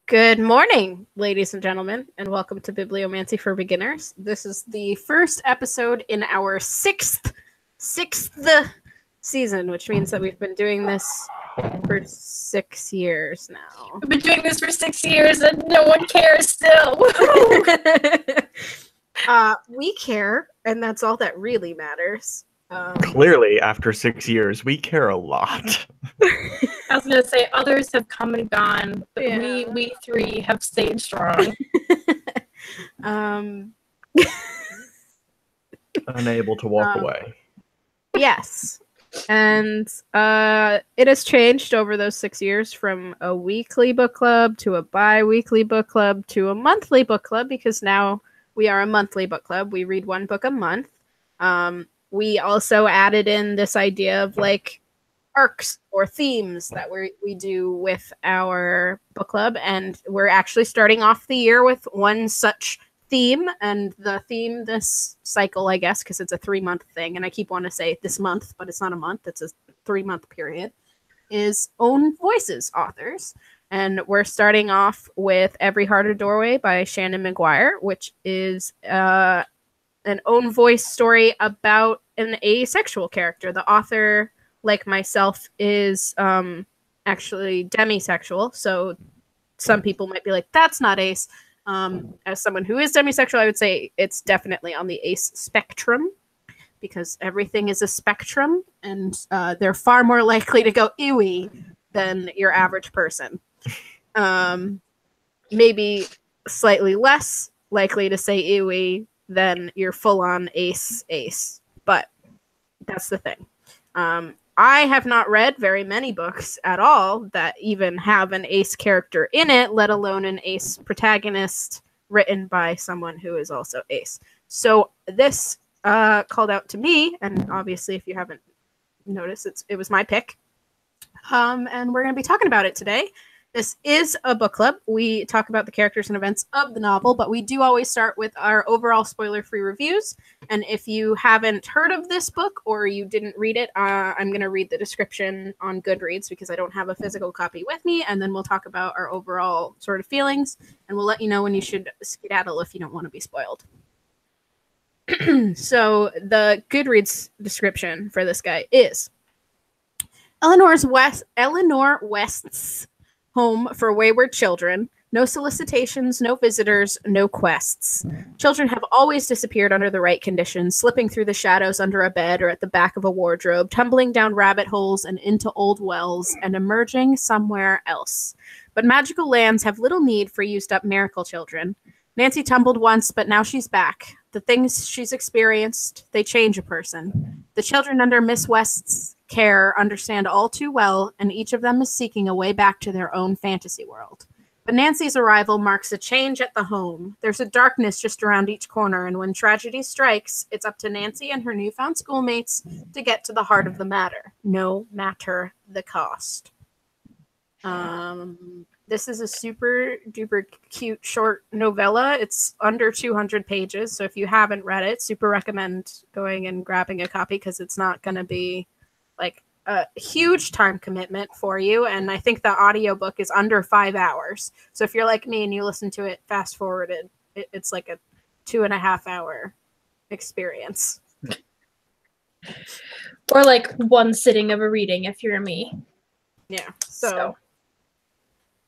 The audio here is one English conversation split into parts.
Good morning, ladies and gentlemen, and welcome to Bibliomancy for Beginners. This is the first episode in our sixth season, which means that we've been doing this for 6 years now. We've been doing this for 6 years and no one cares still. We care, and that's all that really matters. Clearly, after 6 years, we care a lot. I was going to say others have come and gone, but Yeah. we three have stayed strong. Unable to walk away. Yes. And it has changed over those 6 years from a weekly book club to a bi-weekly book club to a monthly book club, because now we are a monthly book club. We read one book a month. We also added in this idea of like arcs or themes that we do with our book club, and we're actually starting off the year with one such theme. And the theme this cycle, I guess, because it's a 3-month thing, and I keep wanting to say this month, but it's not a month, it's a 3-month period, is Own Voices authors. And we're starting off with Every Heart a Doorway by Shannon McGuire, which is an own voice story about an asexual character. The author, like myself, is actually demisexual, so some people might be like, that's not ace. As someone who is demisexual, I would say it's definitely on the ace spectrum, because everything is a spectrum, and they're far more likely to go ewy than your average person. Maybe slightly less likely to say ewy than your full-on ace, but that's the thing. I have not read very many books at all that even have an ace character in it, let alone an ace protagonist written by someone who is also ace. So this called out to me, and obviously if you haven't noticed, it was my pick. And we're going to be talking about it today. This is a book club. We talk about the characters and events of the novel, but we do always start with our overall spoiler-free reviews. And if you haven't heard of this book or you didn't read it, I'm going to read the description on Goodreads because I don't have a physical copy with me, and then we'll talk about our overall sort of feelings, and we'll let you know when you should skedaddle if you don't want to be spoiled. So the Goodreads description for this guy is Eleanor West's home for wayward children. No solicitations, no visitors, no quests. Children have always disappeared under the right conditions, slipping through the shadows under a bed or at the back of a wardrobe, tumbling down rabbit holes and into old wells, and emerging somewhere else. But magical lands have little need for used-up miracle children. Nancy tumbled once, but now she's back. The things she's experienced, they change a person. The children under Miss West's care understand all too well, and each of them is seeking a way back to their own fantasy world. But Nancy's arrival marks a change at the home. There's a darkness just around each corner, and when tragedy strikes, it's up to Nancy and her newfound schoolmates to get to the heart of the matter, no matter the cost. This is a super duper cute short novella. It's under 200 pages, so if you haven't read it, super recommend going and grabbing a copy, because it's not going to be like a huge time commitment for you. And I think the audiobook is under 5 hours. So if you're like me and you listen to it fast forwarded, it's like a 2.5 hour experience. Or like one sitting of a reading if you're me. Yeah. So.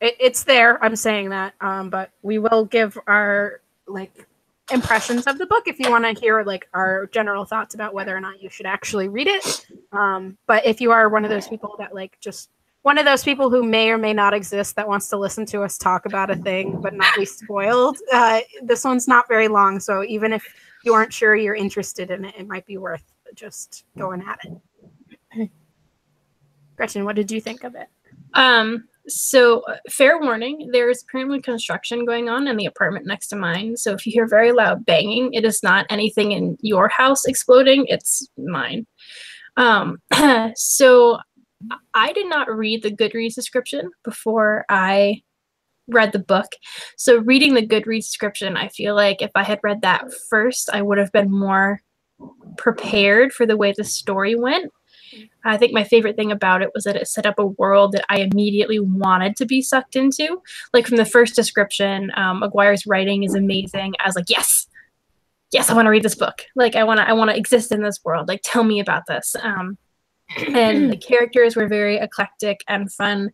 It's there. I'm saying that. But we will give our like impressions of the book if you want to hear like our general thoughts about whether or not you should actually read it. But if you are one of those people that like just one of those people who may or may not exist that wants to listen to us talk about a thing but not be spoiled, this one's not very long. So even if you aren't sure you're interested in it, it might be worth just going at it. Gretchen, what did you think of it? So, fair warning, there is currently construction going on in the apartment next to mine. So if you hear very loud banging, it is not anything in your house exploding, it's mine. So I did not read the Goodreads description before I read the book. So reading the Goodreads description, I feel like if I had read that first, I would have been more prepared for the way the story went. I think my favorite thing about it was that it set up a world that I immediately wanted to be sucked into. Like from the first description, Aguirre's writing is amazing. I was like, yes, I want to read this book. Like I want to exist in this world. Like tell me about this. And the characters were very eclectic and fun.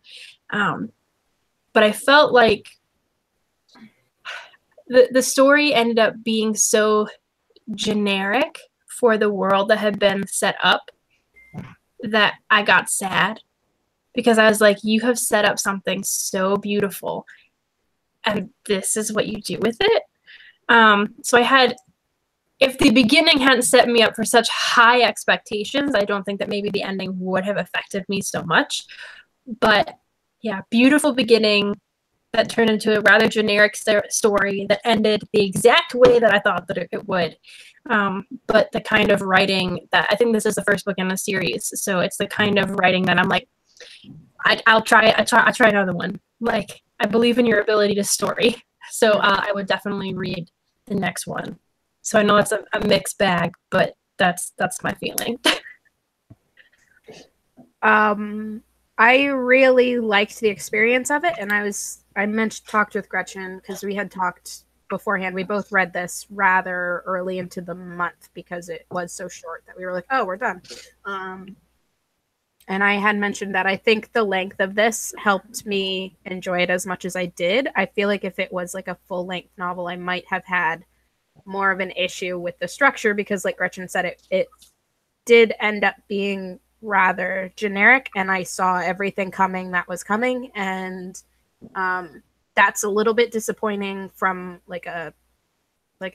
But I felt like the story ended up being so generic for the world that had been set up that I got sad, because I was like, you have set up something so beautiful and this is what you do with it. So I had, if the beginning hadn't set me up for such high expectations, I don't think that maybe the ending would have affected me so much. But yeah, beautiful beginning that turned into a rather generic story that ended the exact way that I thought that it would. But the kind of writing that, I think this is the first book in the series, so it's the kind of writing that I'm like, I'll try another one. Like, I believe in your ability to story. So I would definitely read the next one. So I know it's a mixed bag, but that's my feeling. I really liked the experience of it, and I talked with Gretchen because we had talked beforehand. We both read this rather early into the month because it was so short that we were like, oh, we're done. And I had mentioned that I think the length of this helped me enjoy it as much as I did. I feel like if it was like a full-length novel, I might have had more of an issue with the structure because, like Gretchen said, it did end up being rather generic, and I saw everything coming that was coming, and that's a little bit disappointing from like a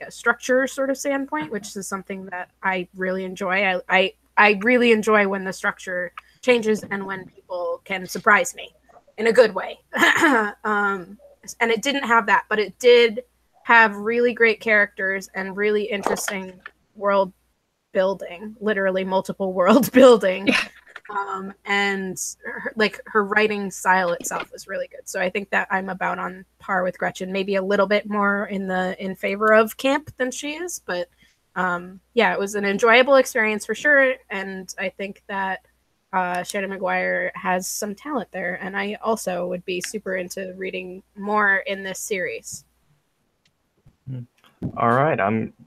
structure sort of standpoint, which is something that I really enjoy. I really enjoy when the structure changes and when people can surprise me in a good way. And it didn't have that, but it did have really great characters and really interesting world building, literally multiple world building. And her writing style itself was really good. So I think that I'm about on par with Gretchen, maybe a little bit more in favor of camp than she is, but yeah, it was an enjoyable experience for sure. And I think that Shannon McGuire has some talent there, and I also would be super into reading more in this series. All right,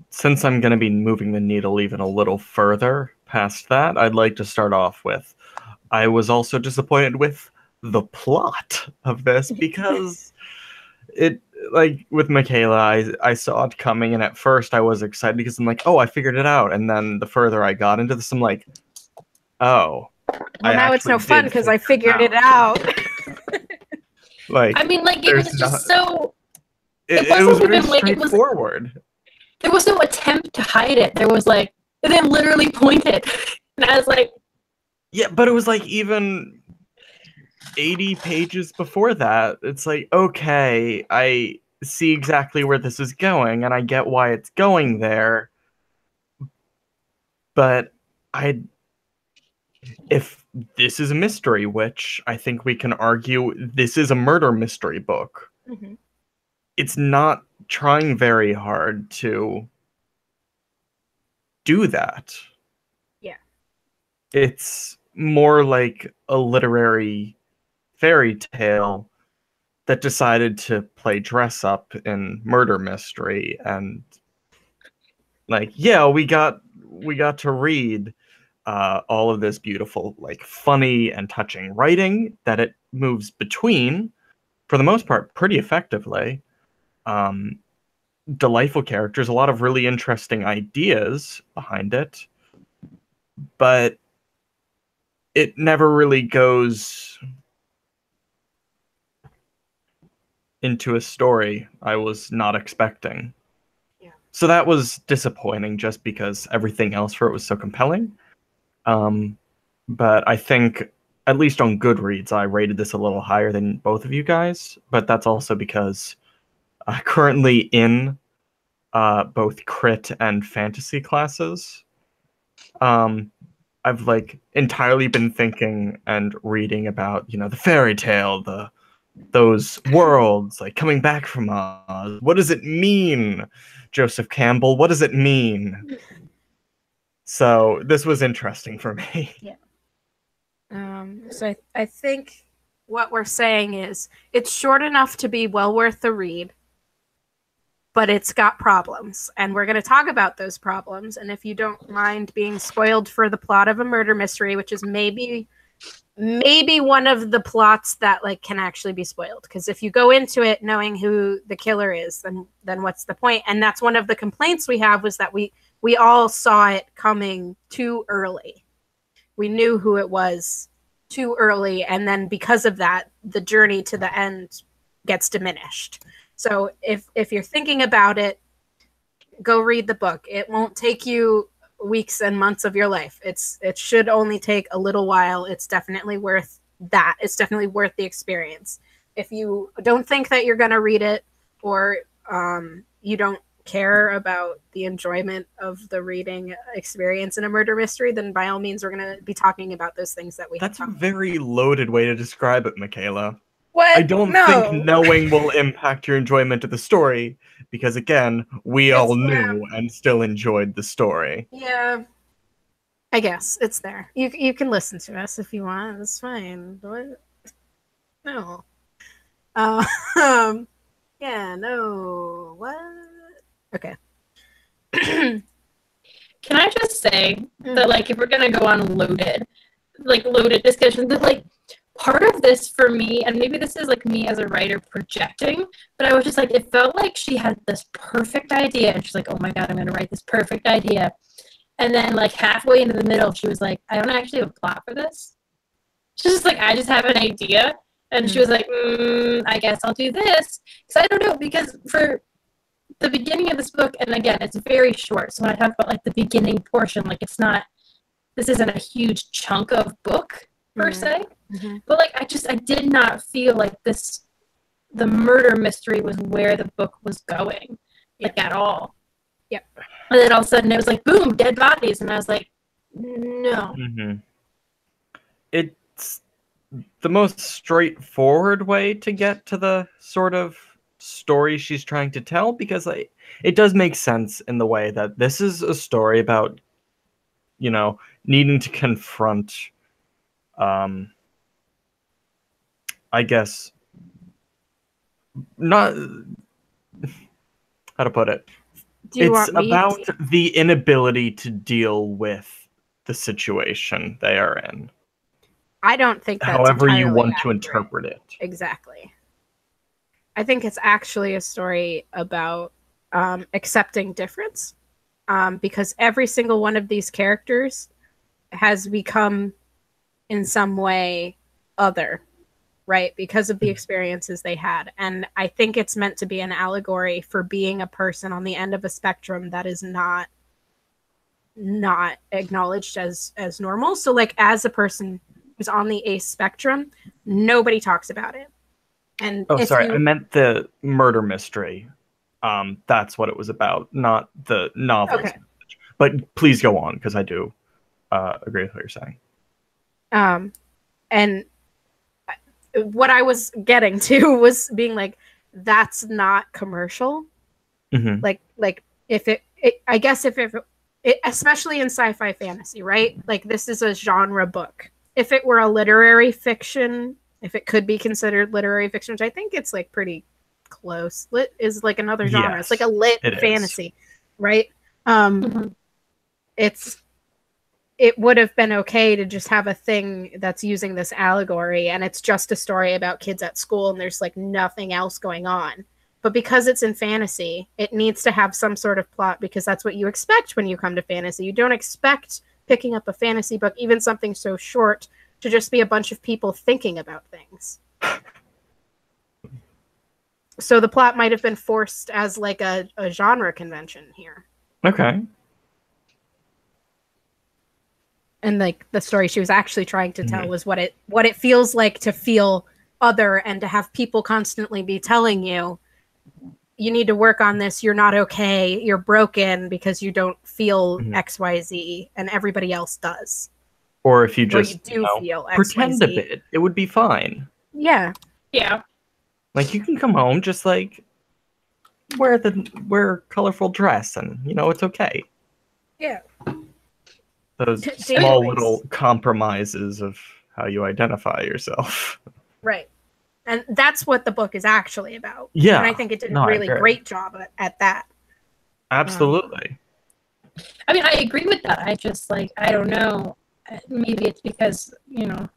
since I'm going to be moving the needle even a little further past that, I'd like to start off with, I was also disappointed with the plot of this because it, like with Michaela, I saw it coming, and at first I was excited because I'm like, oh, I figured it out, and then the further I got into this, I'm like, oh. Well, now it's no fun because I figured it out. Like, I mean, like, it was just so... It was very straightforward. There was no attempt to hide it. There was like, they literally pointed. And I was like... Yeah, but it was like even 80 pages before that. It's like, okay, I see exactly where this is going, and I get why it's going there. But if this is a mystery, which I think we can argue this is a murder mystery book, it's not trying very hard to do that. Yeah. It's more like a literary fairy tale that decided to play dress up in murder mystery, and like, yeah, we got to read all of this beautiful, like, funny and touching writing that it moves between, for the most part, pretty effectively. Delightful characters, a lot of really interesting ideas behind it, but it never really goes into a story I was not expecting. Yeah. So that was disappointing just because everything else for it was so compelling. But I think, at least on Goodreads, I rated this a little higher than both of you guys, but that's also because currently in both crit and fantasy classes, I've like entirely been thinking and reading about, the fairy tale, those worlds like coming back from Oz. What does it mean, Joseph Campbell? What does it mean? So this was interesting for me. Yeah. So I think what we're saying is it's short enough to be well worth the read, but it's got problems. And we're going to talk about those problems. And if you don't mind being spoiled for the plot of a murder mystery, which is maybe one of the plots that like can actually be spoiled, because if you go into it knowing who the killer is, then what's the point? And that's one of the complaints we have, was that we all saw it coming too early. We knew who it was too early, and then because of that, the journey to the end gets diminished. So if you're thinking about it, go read the book. It won't take you weeks and months of your life. It should only take a little while. It's definitely worth that. It's definitely worth the experience. If you don't think that you're going to read it, or you don't care about the enjoyment of the reading experience in a murder mystery, then by all means, we're going to be talking about those things that we That's a very loaded way to describe it, Michaela. What? I don't think knowing will impact your enjoyment of the story, because again, we all knew and still enjoyed the story. Yeah. I guess it's there. You can listen to us if you want. It's fine. What? No. Yeah, no. What? Okay. Can I just say that, like, if we're gonna go on loaded discussion, that like part of this for me, and maybe this is like me as a writer projecting, but I was just like, it felt like she had this perfect idea, and she's like, oh my god, I'm gonna write this perfect idea, and then like halfway into the middle, she was like, I don't actually have a plot for this. She's just like, I just have an idea, and she was like, I guess I'll do this, because I don't know, because for the beginning of this book, and again, it's very short, so when I talk about like the beginning portion, like this isn't a huge chunk of book per se, but like I did not feel like the murder mystery was where the book was going, like at all. Yep. And then all of a sudden it was like, boom, dead bodies, and I was like, no. It's the most straightforward way to get to the sort of story she's trying to tell, because it does make sense in the way that this is a story about, you know, needing to confront, I guess, not how to put it. It's about the inability to deal with the situation they are in. I don't think that's however you want accurate. to interpret it. Exactly. I think it's actually a story about accepting difference, because every single one of these characters has become in some way other, right? Because of the experiences they had. And I think it's meant to be an allegory for being a person on the end of a spectrum that is not acknowledged as normal. So like as a person who's on the ACE spectrum, nobody talks about it. And I meant the murder mystery. That's what it was about, not the novel. Okay. But please go on, because I do agree with what you're saying. And what I was getting to was being like, that's not commercial. Like if it I guess if it, especially in sci-fi fantasy, right? Like this is a genre book. If it were a literary fiction, if it could be considered literary fiction, which I think it's like pretty close. Lit is like another genre. Yes, it's like a lit fantasy, right? It would have been okay to just have a thing that's using this allegory, and it's just a story about kids at school, and there's like nothing else going on. But because it's in fantasy, it needs to have some sort of plot, because that's what you expect when you come to fantasy. You don't expect picking up a fantasy book, even something so short, to just be a bunch of people thinking about things. So the plot might have been forced as like a genre convention here. Okay. And like the story she was actually trying to tell was what it feels like to feel other, and to have people constantly be telling you, you need to work on this, you're not okay, you're broken because you don't feel XYZ and everybody else does. Or if you just feel XYZ. Pretend a bit, it would be fine. Yeah. Yeah. Like you can come home just like wear a colorful dress, and it's okay. Yeah. Those small little compromises of how you identify yourself. Right. And that's what the book is actually about. Yeah. And I think it did No, a I really agree. great job at that. Absolutely. I mean, I agree with that. I just, like, I don't know. Maybe it's because, you know,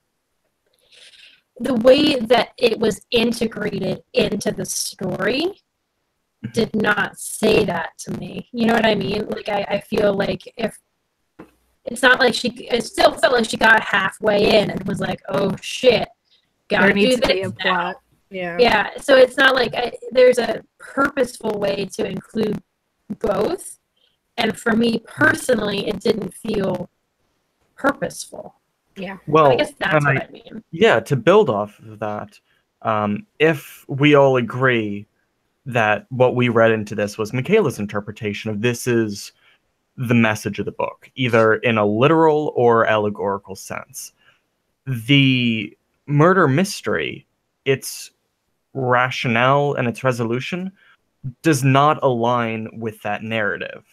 the way that it was integrated into the story did not say that to me. You know what I mean? Like, I feel like if it's not like it still felt like she got halfway in and was like, oh shit, gotta There needs do to be this a plot. Yeah. Yeah, so it's not like there's a purposeful way to include both. And for me personally, it didn't feel purposeful. Yeah. Well, I guess that's what I mean. Yeah, to build off of that, if we all agree that what we read into this was Michaela's interpretation of this is the message of the book, either in a literal or allegorical sense. The murder mystery, its rationale and its resolution does not align with that narrative.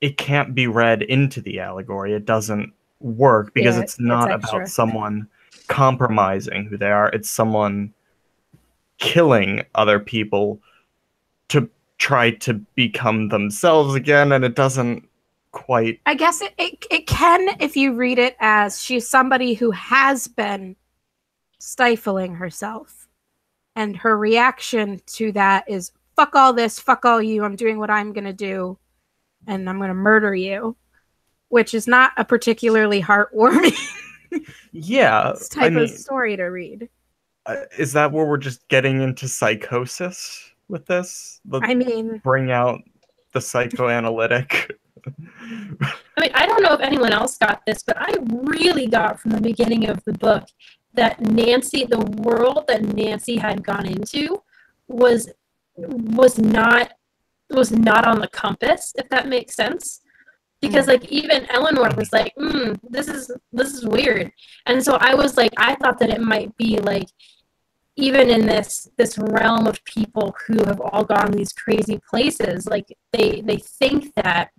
It can't be read into the allegory. It doesn't work because it's not about someone compromising who they are. It's someone killing other people to try to become themselves again, and it doesn't quite... I guess it can if you read it as she's somebody who has been stifling herself, and her reaction to that is, fuck all this, fuck all you, I'm doing what I'm gonna do, and I'm gonna murder you, which is not a particularly heartwarming type of story to read. Is that where we're just getting into psychosis with this? I mean, bring out the psychoanalytic. I mean, I don't know if anyone else got this, but I really got from the beginning of the book that the world that Nancy had gone into was not on the compass, if that makes sense. Because like even Eleanor was like, this is weird. And so I was like, I thought that it might be like, even in this realm of people who have all gone these crazy places, like they think that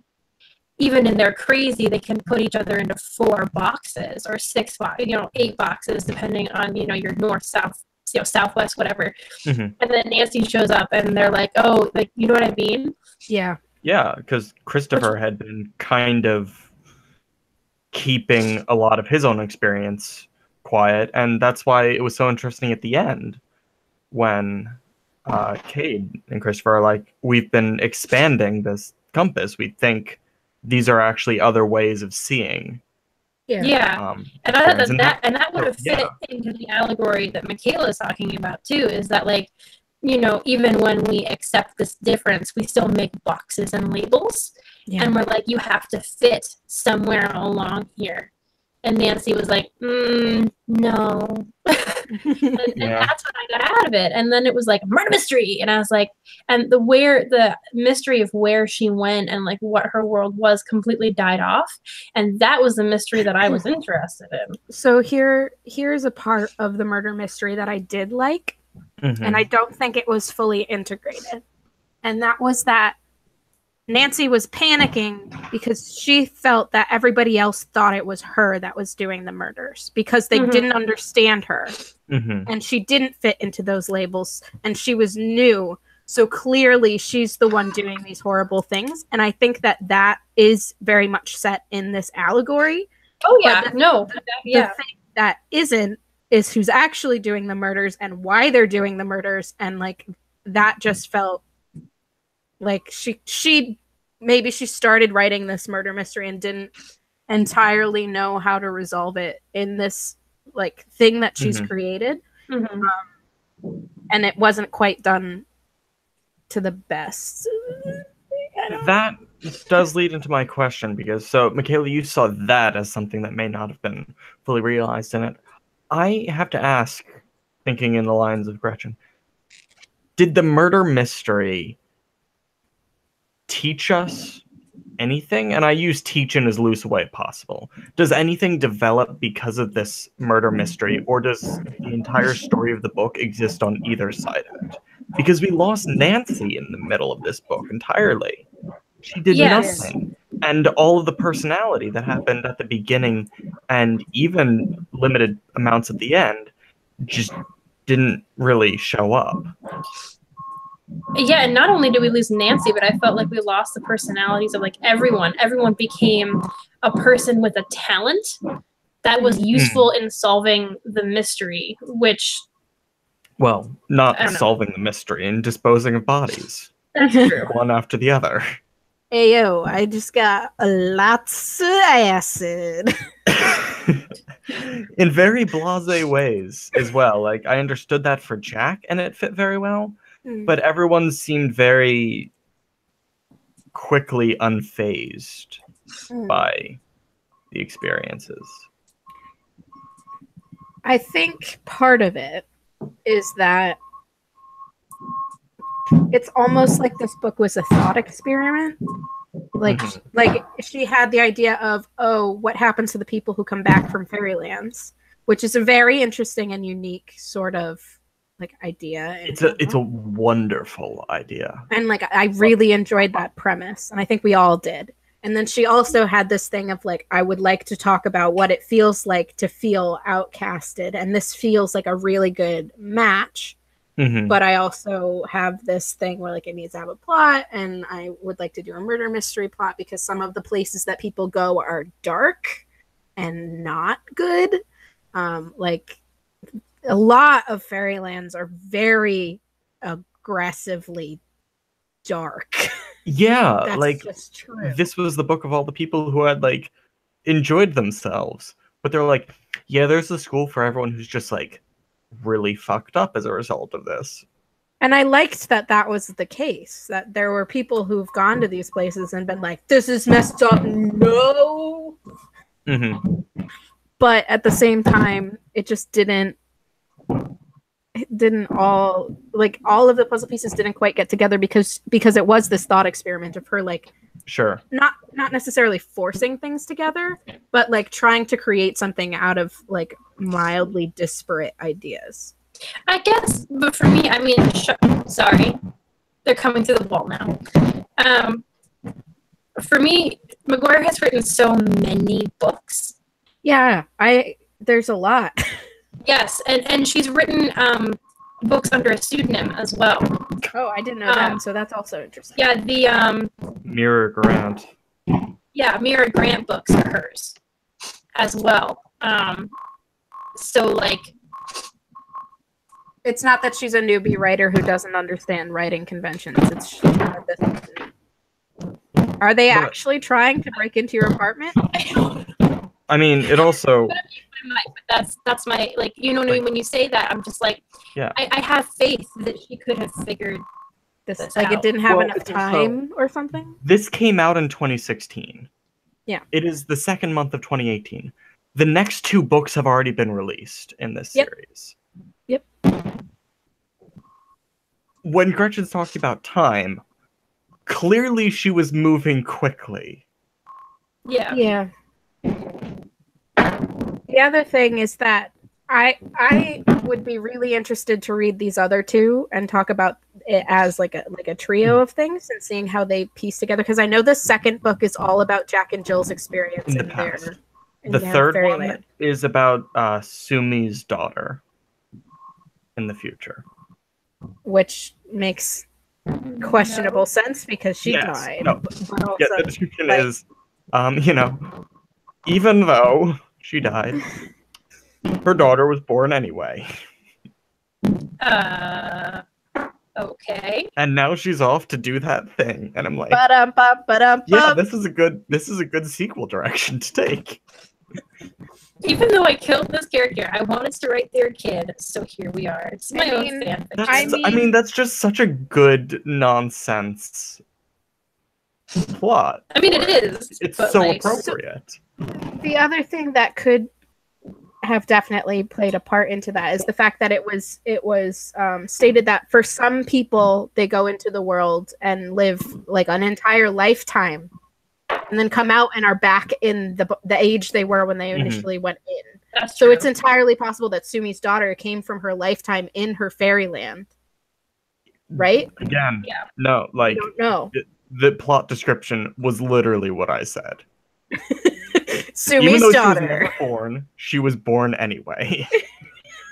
even in their crazy, they can put each other into 4 boxes or 6 boxes, 8 boxes, depending on, your north, south, southwest, whatever. And then Nancy shows up and they're like, oh, like, you know what I mean? Yeah. Yeah, because Christopher had been kind of keeping a lot of his own experience quiet, and that's why it was so interesting at the end when Cade and Christopher are like, we've been expanding this compass. We think these are actually other ways of seeing. Yeah. And I thought that would have fit into the allegory that Michaela is talking about too, is that like, even when we accept this difference, we still make boxes and labels. Yeah. And we're like, you have to fit somewhere along here. And Nancy was like, no. and that's what I got out of it. And then it was like, murder mystery. And I was like, and the mystery of where she went and like what her world was completely died off. And that was the mystery that I was interested in. So here's a part of the murder mystery that I did like. And I don't think it was fully integrated. And that was that Nancy was panicking because she felt that everybody else thought it was her that was doing the murders because they didn't understand her. And she didn't fit into those labels and she was new. So clearly she's the one doing these horrible things. And I think that is very much set in this allegory. Oh, yeah. The thing that isn't is who's actually doing the murders and why they're doing the murders. And like that just felt like she maybe she started writing this murder mystery and didn't entirely know how to resolve it in this like thing that she's created. And it wasn't quite done to the best. That does lead into my question because Michaela, you saw that as something that may not have been fully realized in it. I have to ask, thinking in the lines of Gretchen, did the murder mystery teach us anything? And I use teach in as loose a way possible. Does anything develop because of this murder mystery, or does the entire story of the book exist on either side of it? Because we lost Nancy in the middle of this book entirely. She did nothing. And all of the personality that happened at the beginning and even limited amounts at the end just didn't really show up. Yeah, and not only did we lose Nancy, but I felt like we lost the personalities of like everyone. Everyone became a person with a talent that was useful in solving the mystery, which... Well, not solving the mystery and disposing of bodies. That's true. One after the other. Ayo, I just got lots of acid. In very blasé ways as well. Like, I understood that for Jack, and it fit very well. But everyone seemed very quickly unfazed by the experiences. I think part of it is that it's almost like this book was a thought experiment. Like she had the idea of, oh, what happens to the people who come back from fairylands, which is a very interesting and unique sort of like idea. It's a wonderful idea. And like I really enjoyed that premise, and I think we all did. And then she also had this thing of like, I would like to talk about what it feels like to feel outcasted, and this feels like a really good match. But I also have this thing where like it needs to have a plot, and I would like to do a murder mystery plot because some of the places that people go are dark and not good. Like a lot of fairylands are very aggressively dark. Yeah, That's like just true. This was the book of all the people who had like enjoyed themselves, but they're like, yeah, there's a school for everyone who's just like really fucked up as a result of this. And I liked that that was the case, that there were people who've gone to these places and been like, this is messed up, no. But at the same time, it just didn't all, like all of the puzzle pieces didn't quite get together because it was this thought experiment of her like, sure, not necessarily forcing things together, but like trying to create something out of like mildly disparate ideas. I guess, but for me, I mean, sorry, they're coming through the wall now. For me, McGuire has written so many books. Yeah, there's a lot. Yes, and she's written books under a pseudonym as well. Oh, I didn't know that, so that's also interesting. Yeah, the Mirror Grant. Yeah, Mirror Grant books are hers as well. So like, it's not that she's a newbie writer who doesn't understand writing conventions. It's Are they actually trying to break into your apartment? I mean, it also. That's my, like, you know what I mean? When you say that, I'm just like, yeah, I have faith that she could have figured this like out. It didn't have enough time or something. This came out in 2016. Yeah, it is the second month of 2018. The next two books have already been released in this series. Yep. When Gretchen's talking about time, clearly she was moving quickly. Yeah. Yeah. The other thing is that I would be really interested to read these other two and talk about it as like a trio of things and seeing how they piece together, because I know the second book is all about Jack and Jill's experience in the past. The third one is about Sumi's daughter in the future, which makes questionable sense because she died. No. But also, the description is, even though she died, her daughter was born anyway. Okay. And now she's off to do that thing, and I'm like, yeah, this is a good sequel direction to take. Even though I killed this character, I wanted to write their kid, so here we are. It's my own fanfiction. I mean, that's just such a good nonsense plot. I mean, it is. It's so appropriate. The other thing that could have definitely played a part into that is the fact that it was stated that for some people they go into the world and live like an entire lifetime and then come out and are back in the age they were when they initially went in. That's so true. It's entirely possible that Sumi's daughter came from her lifetime in her fairyland, right? Again, no, like, I don't know. The plot description was literally what I said. Even Sumi's though she was daughter. never born, she was born anyway.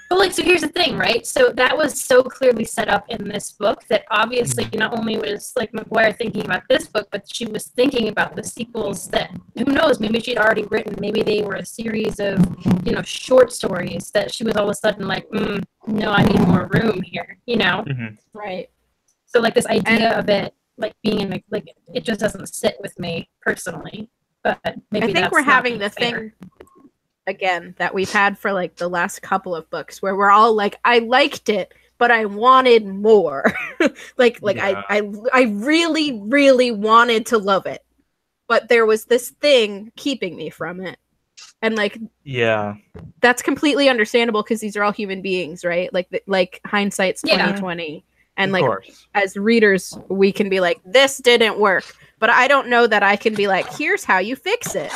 But like, so here's the thing, right? So that was so clearly set up in this book that obviously not only was like McGuire thinking about this book, but she was thinking about the sequels that, who knows, maybe she'd already written. Maybe they were a series of, you know, short stories that she was all of a sudden like, no, I need more room here, you know? Right. So like this idea of it like being in the, like, it just doesn't sit with me personally. But maybe I think that's we're not having being the fair. thing again that we've had for like the last couple of books where we're all like, I liked it, but I wanted more. Yeah. I really, really wanted to love it, but there was this thing keeping me from it. And like, Yeah. that's completely understandable because these are all human beings, right? Like hindsight's 2020. And Of like, course. as readers, we can be like, this didn't work. But I don't know that I can be like, here's how you fix it.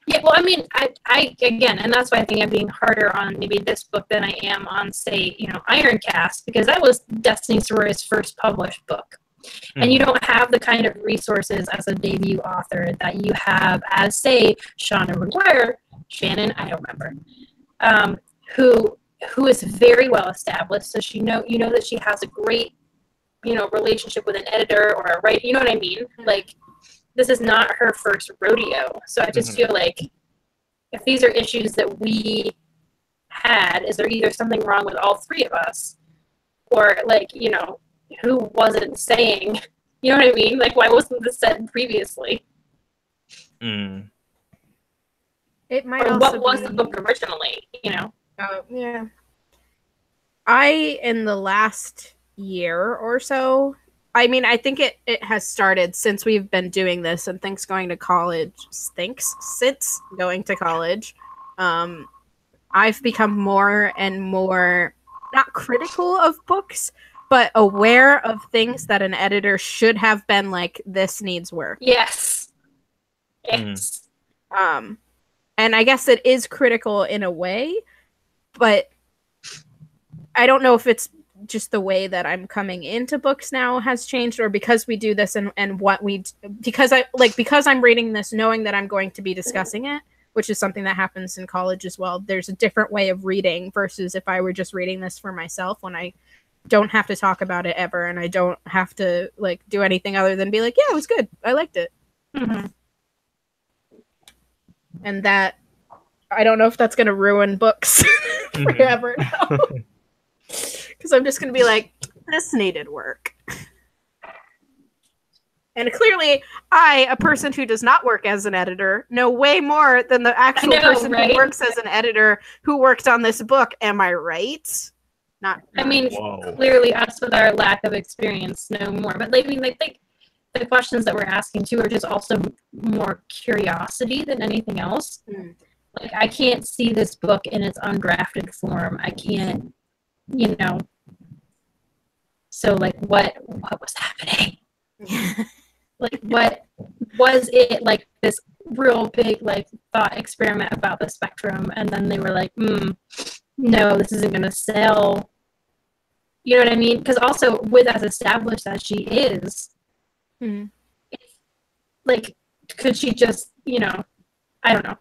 Yeah, well, I mean, I again, and that's why I think I'm being harder on maybe this book than I am on, say, you know, Iron Cast, because that was Destiny Sorority's first published book. And you don't have the kind of resources as a debut author that you have as, say, Shannon, I don't remember, who is very well established. So you know that she has a great, you know, relationship with an editor or a writer. You know what I mean? Like, this is not her first rodeo. So I just feel like if these are issues that we had, is there either something wrong with all three of us, or like, you know, who wasn't saying, you know what I mean? Like, why wasn't this said previously? It might or also what was be... the book originally, you know? Yeah. I, in the last year or so, I mean, I think it has started since we've been doing this and since going to college, I've become more and more, not critical of books, but aware of things that an editor should have been like, this needs work. Yes. Yes. And I guess it is critical in a way, but I don't know if it's just the way that I'm coming into books now has changed, or because we do this and what we, because I'm reading this knowing that I'm going to be discussing it, which is something that happens in college as well. There's a different way of reading versus if I were just reading this for myself, when I don't have to talk about it ever and I don't have to like do anything other than be like, yeah, it was good, I liked it. And that, I don't know if that's going to ruin books forever now. Because I'm just going to be like, this needed work. And clearly, I, a person who does not work as an editor, know way more than the actual person who works as an editor who worked on this book. Am I right? Not. I mean, clearly us with our lack of experience know more. But like, I mean, I think the questions that we're asking too are just also more curiosity than anything else. Like, I can't see this book in its undrafted form. I can't, you know. So like, what was happening? Like, what was it, like this real big like thought experiment about the spectrum, and then they were like, no, this isn't gonna sell. You know what I mean? Because also, with as established as she is, like, could she just, you know, I don't know.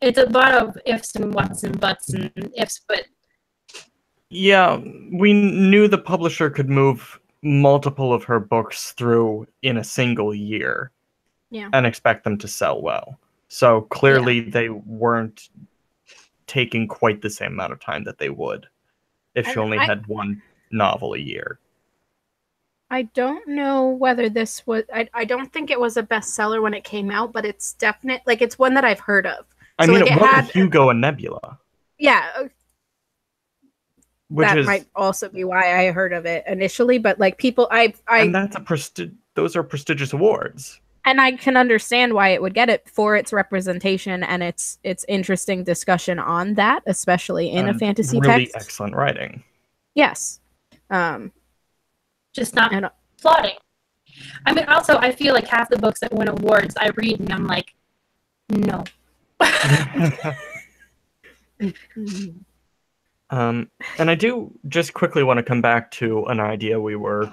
It's a lot of ifs and whats and buts and ifs, but yeah, we knew the publisher could move multiple of her books through in a single year and expect them to sell well. So clearly they weren't taking quite the same amount of time that they would if she only had one novel a year. I don't know whether this was, I don't think it was a bestseller when it came out, but it's definite, like, it's one that I've heard of. I mean, it was Hugo and Nebula. Yeah. That might also be why I heard of it initially, but like people, and that's those are prestigious awards. And I can understand why it would get it for its representation and its interesting discussion on that, especially in a fantasy really text. Excellent writing. Yes. Just not plotting. I mean, also, I feel like half the books that win awards I read and I'm like, no. And I do just quickly want to come back to an idea we were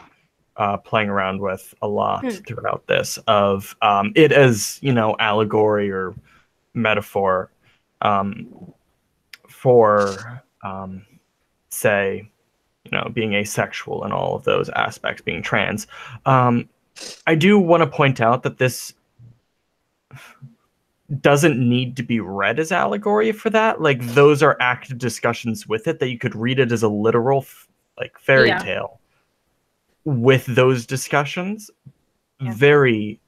playing around with a lot throughout this of it as, you know, allegory or metaphor for say, being asexual and all of those aspects, being trans. I do want to point out that this doesn't need to be read as allegory for that. Like, those are active discussions with it, that you could read it as a literal fairy tale with those discussions very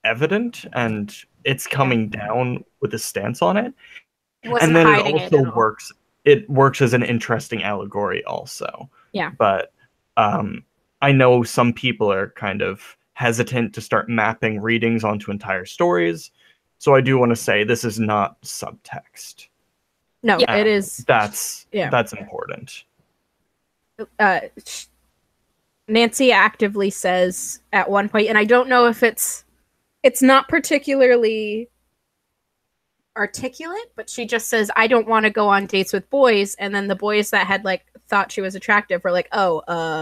evident, and it's coming down with a stance on it. Wasn't And then hiding it at all. it works as an interesting allegory also. Yeah. But I know some people are kind of hesitant to start mapping readings onto entire stories. So I do want to say this is not subtext. No, it is. That's important. Nancy actively says at one point, and I don't know if it's not particularly articulate, but she just says, I don't want to go on dates with boys. And then the boys that had thought she was attractive were like, oh,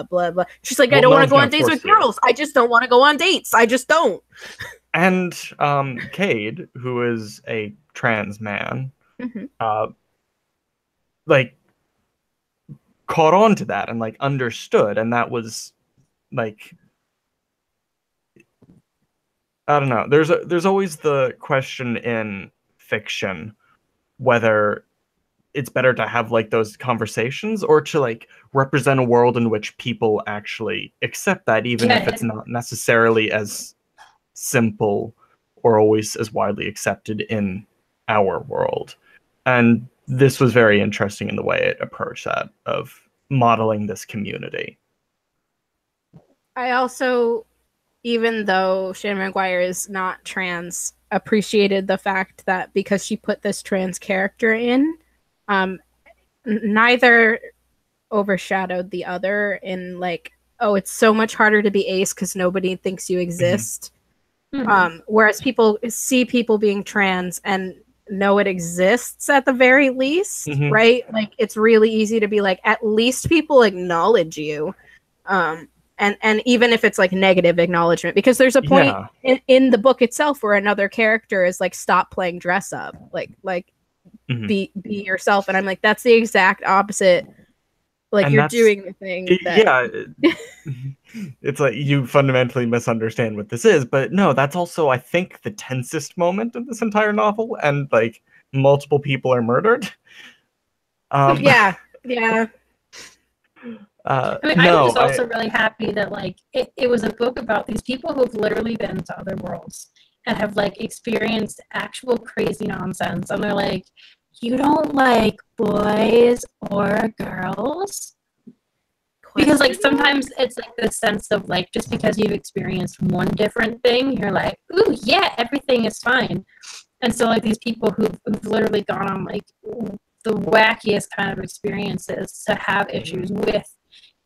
blah, blah. She's like, I don't want to go on dates with girls. I just don't want to go on dates. I just don't. And Cade, who is a trans man, caught on to that and understood. And that was I don't know. There's always the question in fiction whether it's better to have those conversations or to represent a world in which people actually accept that, even if it's not necessarily as simple or always as widely accepted in our world. And this was very interesting in the way it approached that, of modeling this community. I also, even though Shannon McGuire is not trans, appreciated the fact that because she put this trans character in, neither overshadowed the other in oh, it's so much harder to be ace because nobody thinks you exist. Whereas people see people being trans and know it exists at the very least, right? It's really easy to be at least people acknowledge you. And even if it's negative acknowledgement, because there's a point in the book itself where another character is stop playing dress up, be yourself, and I'm that's the exact opposite. And you're doing the thing that... it's you fundamentally misunderstand what this is. But no, that's also, I think, the tensest moment of this entire novel, and multiple people are murdered. Yeah. I was also really happy that it was a book about these people who've literally been to other worlds and have experienced actual crazy nonsense, and they're like, you don't like boys or girls? Because sometimes it's the sense of just because you've experienced one different thing, you're like, ooh, yeah, everything is fine. And so these people who've literally gone on the wackiest kind of experiences to have issues with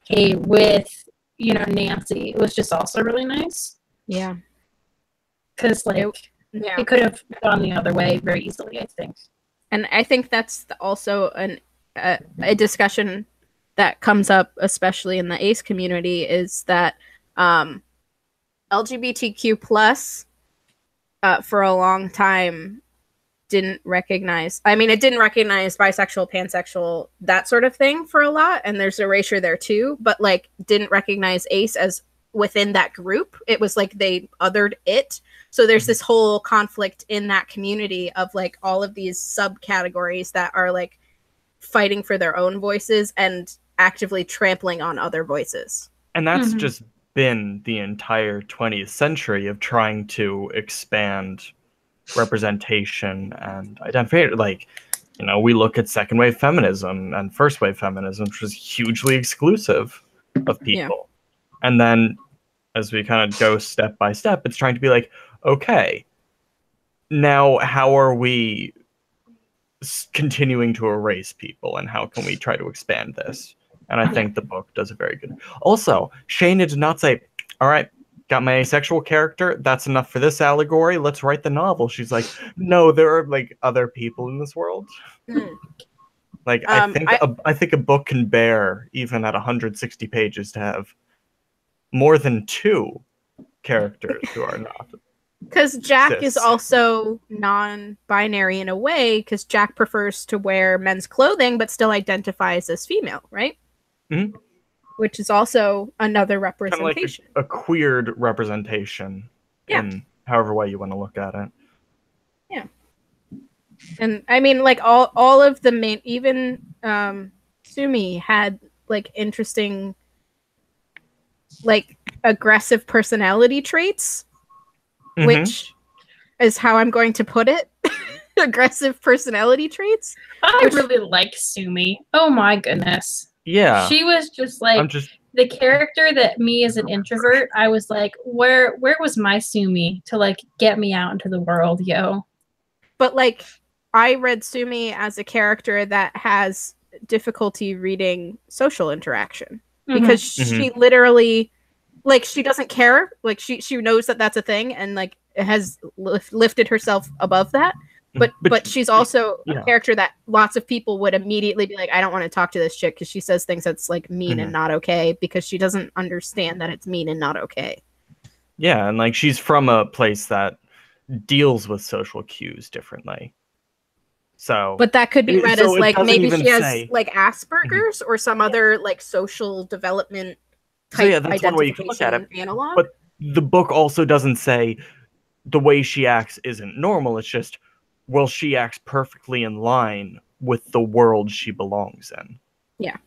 Kate, with Nancy, it was just also really nice. Yeah. Because it could have gone the other way very easily, I think. And I think that's also a discussion that comes up, especially in the ACE community, is that LGBTQ plus for a long time didn't recognize, it didn't recognize bisexual, pansexual, that sort of thing for a lot, and there's erasure there too, but didn't recognize ACE as within that group. It was they othered it. So there's this whole conflict in that community of all of these subcategories that are fighting for their own voices and actively trampling on other voices. And that's just been the entire 20th century of trying to expand representation and identify. We look at second wave feminism and first wave feminism, which was hugely exclusive of people. And then as we kind of go step by step, it's trying to be okay, now how are we continuing to erase people, and how can we try to expand this? And I think the book does a very good. Also, Shayna did not say, all right, got my asexual character, that's enough for this allegory, let's write the novel. She's like, no, there are other people in this world. I think a book can bear, even at 160 pages, to have more than two characters who are not Because Jack is cis. also non-binary in a way, because Jack prefers to wear men's clothing but still identifies as female, right? Mhm. Which is also another Kind of like representation. a queered representation Yeah. in however way you want to look at it. Yeah. And I mean, like all of the main, even Sumi had like interesting, like aggressive personality traits, Mhm. which is how I'm going to put it. Aggressive personality traits. I really like Sumi. Oh my goodness. Yeah. She was just like the character that me as an introvert, I was like, where was my Sumi to like get me out into the world, yo? But like I read Sumi as a character that has difficulty reading social interaction because she literally like she doesn't care, like she knows that that's a thing and like it has lifted herself above that, but she's also a character that lots of people would immediately be like, I don't want to talk to this chick because she says things that's like mean and not okay, because she doesn't understand that it's mean and not okay. Yeah, and like she's from a place that deals with social cues differently. So, but that could be read as like maybe she has say, like Asperger's or some other like social development type. So yeah, that's one way you can look at it. Analog. But the book also doesn't say the way she acts isn't normal. It's just, well, she acts perfectly in line with the world she belongs in. Yeah.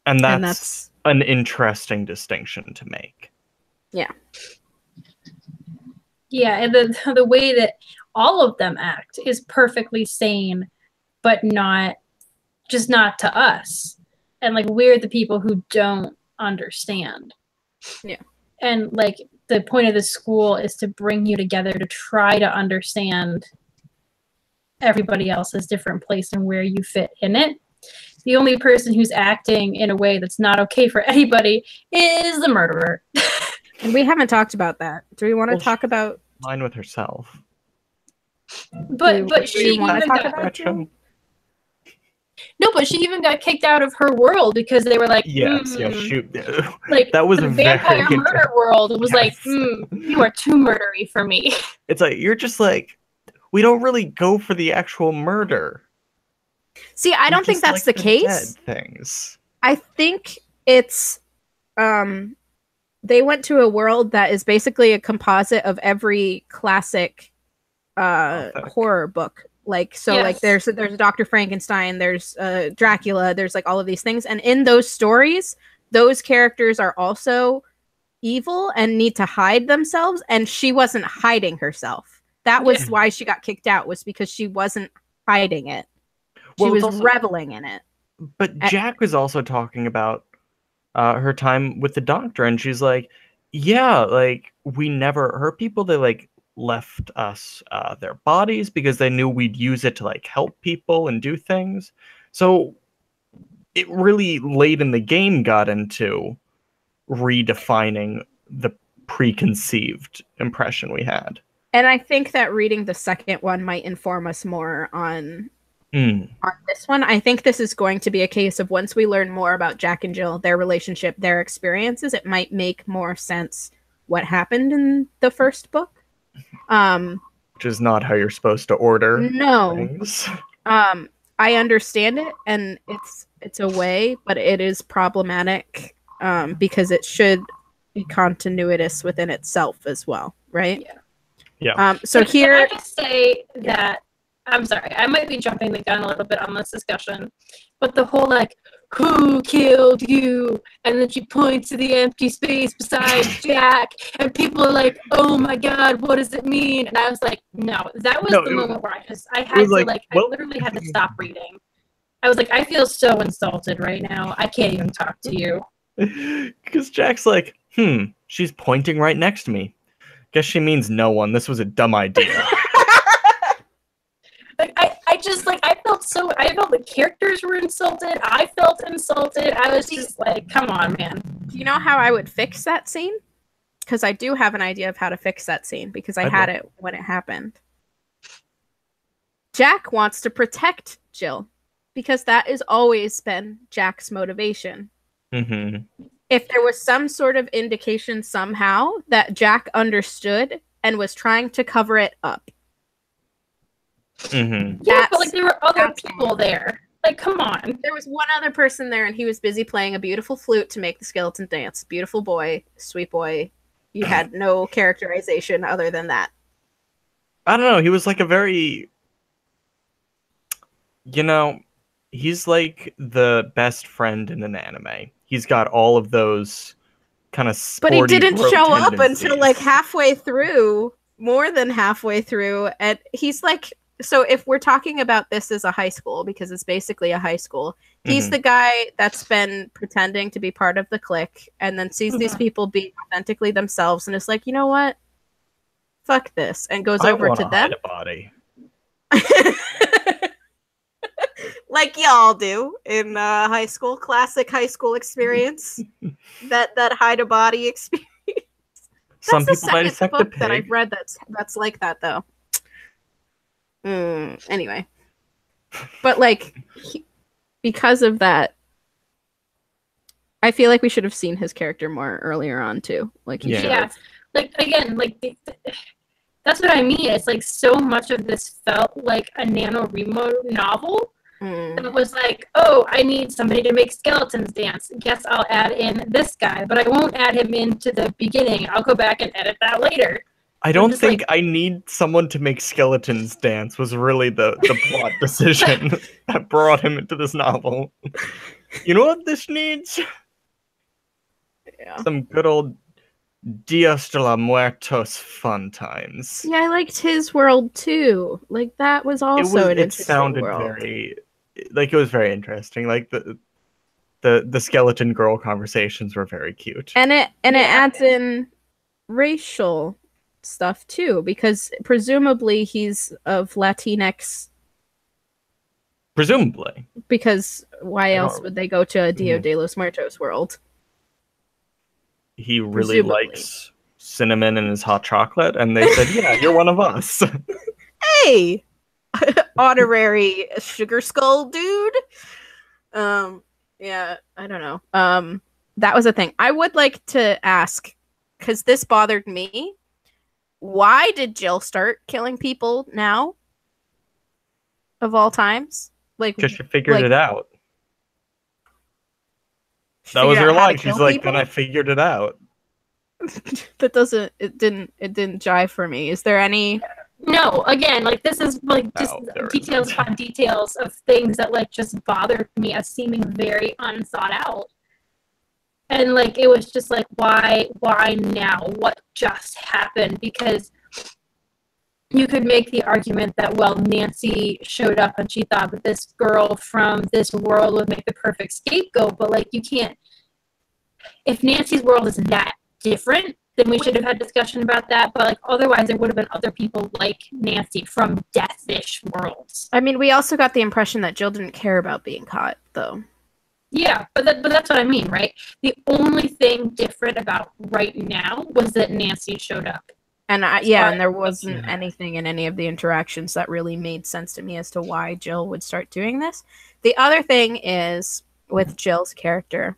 And that's an interesting distinction to make. Yeah. Yeah, and the way that all of them act is perfectly sane, but not to us. And like we're the people who don't understand. Yeah. And like the point of the school is to bring you together to try to understand everybody else's different place and where you fit in it. The only person who's acting in a way that's not okay for anybody is the murderer. And we haven't talked about that. Do we want to talk about line with herself? But she want to talk about Gretchen? No, but she even got kicked out of her world because they were like, shoot. Like that was the a vampire very murder world was like, you are too murdery for me. It's like you're just like, we don't really go for the actual murder. See, I don't think that's the case. Dead things. I think it's they went to a world that is basically a composite of every classic horror book. Like like there's a Dr. Frankenstein, there's Dracula, there's like all of these things, and in those stories, those characters are also evil and need to hide themselves, and she wasn't hiding herself. That was why she got kicked out, was because she wasn't hiding it. She was also reveling in it. But Jack was also talking about her time with the doctor, and she's like, yeah, like her people, they like left us their bodies because they knew we'd use it to like help people and do things. So it really late in the game got into redefining the preconceived impression we had. And I think that reading the second one might inform us more on this one. I think this is going to be a case of once we learn more about Jack and Jill, their relationship, their experiences, it might make more sense what happened in the first book. Which is not how you're supposed to order things. I understand it, and it's a way, but it is problematic because it should be continuous within itself as well, right? Yeah. So here, can I just say that I'm sorry, I might be jumping the gun a little bit on this discussion, but the whole like, who killed you? And then she points to the empty space beside Jack, and people are like, oh my god, what does it mean? And I was like, no, that was the moment where I had to I literally had to stop reading. I was like, I feel so insulted right now. I can't even talk to you. Because Jack's like, she's pointing right next to me. Guess she means no one. This was a dumb idea. I felt the characters were insulted. I felt insulted. I was just like, come on, man. Do you know how I would fix that scene? Because I do have an idea of how to fix that scene, because I had it when it happened. Jack wants to protect Jill, because that has always been Jack's motivation. If there was some sort of indication somehow that Jack understood and was trying to cover it up. Mm-hmm. Yeah, but like there were other that's people there. Like, come on. There was one other person there, and he was busy playing a beautiful flute to make the skeleton dance. Beautiful boy, sweet boy. You had no characterization other than that. I don't know. He was like a very, he's like the best friend in an anime. He's got all of those kind of sporty, but he didn't bro show up tendencies. until like halfway through, more than halfway through. And he's like, so if we're talking about this as a high school, because it's basically a high school, he's the guy that's been pretending to be part of the clique and then sees these people being authentically themselves and is like, you know what? Fuck this. And goes over to them. A body. Like y'all do in high school, classic high school experience. that hide a body experience. Some people dissect a pig. That I've read that's like that though. Anyway, but like because of that, I feel like we should have seen his character more earlier on too. Like like again, like that's what I mean. It's like so much of this felt like a NaNoWriMo novel. It was like, oh, I need somebody to make skeletons dance. Guess I'll add in this guy, but I won't add him into the beginning. I'll go back and edit that later. I don't think I need someone to make skeletons dance was really the plot decision that brought him into this novel. You know what this needs? Yeah. Some good old Dios de los Muertos fun times. Yeah, I liked his world too. Like that was also an interesting world. It was very interesting. Like the skeleton girl conversations were very cute. And it adds in racial stuff too, because presumably he's of Latinx. Presumably. Because why else would they go to a Dia de los Muertos world? He really likes cinnamon in his hot chocolate, and they said, yeah, you're one of us. Hey! Honorary sugar skull dude. Yeah, I don't know. That was a thing. I would like to ask, because this bothered me, why did Jill start killing people now? Of all times? Like, because she figured it out. That was her line. She's like, then I figured it out. It didn't jive for me. Is there any? No, again, like this is like just details upon details of things that like just bothered me as seeming very unthought out. And like it was just like, why now? What just happened? Because you could make the argument that, well, Nancy showed up and she thought that this girl from this world would make the perfect scapegoat, but like you can't. If Nancy's world is that different, then we should have had discussion about that. But like otherwise, there would have been other people like Nancy from deathish worlds. I mean, we also got the impression that Jill didn't care about being caught, though. Yeah, but that's what I mean, right? The only thing different about right now was that Nancy showed up. And and there wasn't anything in any of the interactions that really made sense to me as to why Jill would start doing this. The other thing is with Jill's character,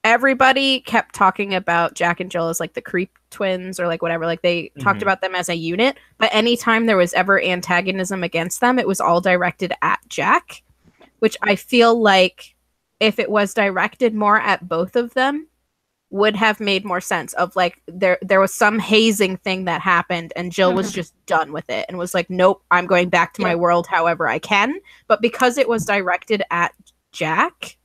everybody kept talking about Jack and Jill as like the creep twins or like whatever. Like they talked about them as a unit, but anytime there was ever antagonism against them, it was all directed at Jack, which I feel like if it was directed more at both of them, would have made more sense. Of like there was some hazing thing that happened and Jill was just done with it and was like, nope, I'm going back to my world however I can. But because it was directed at Jack,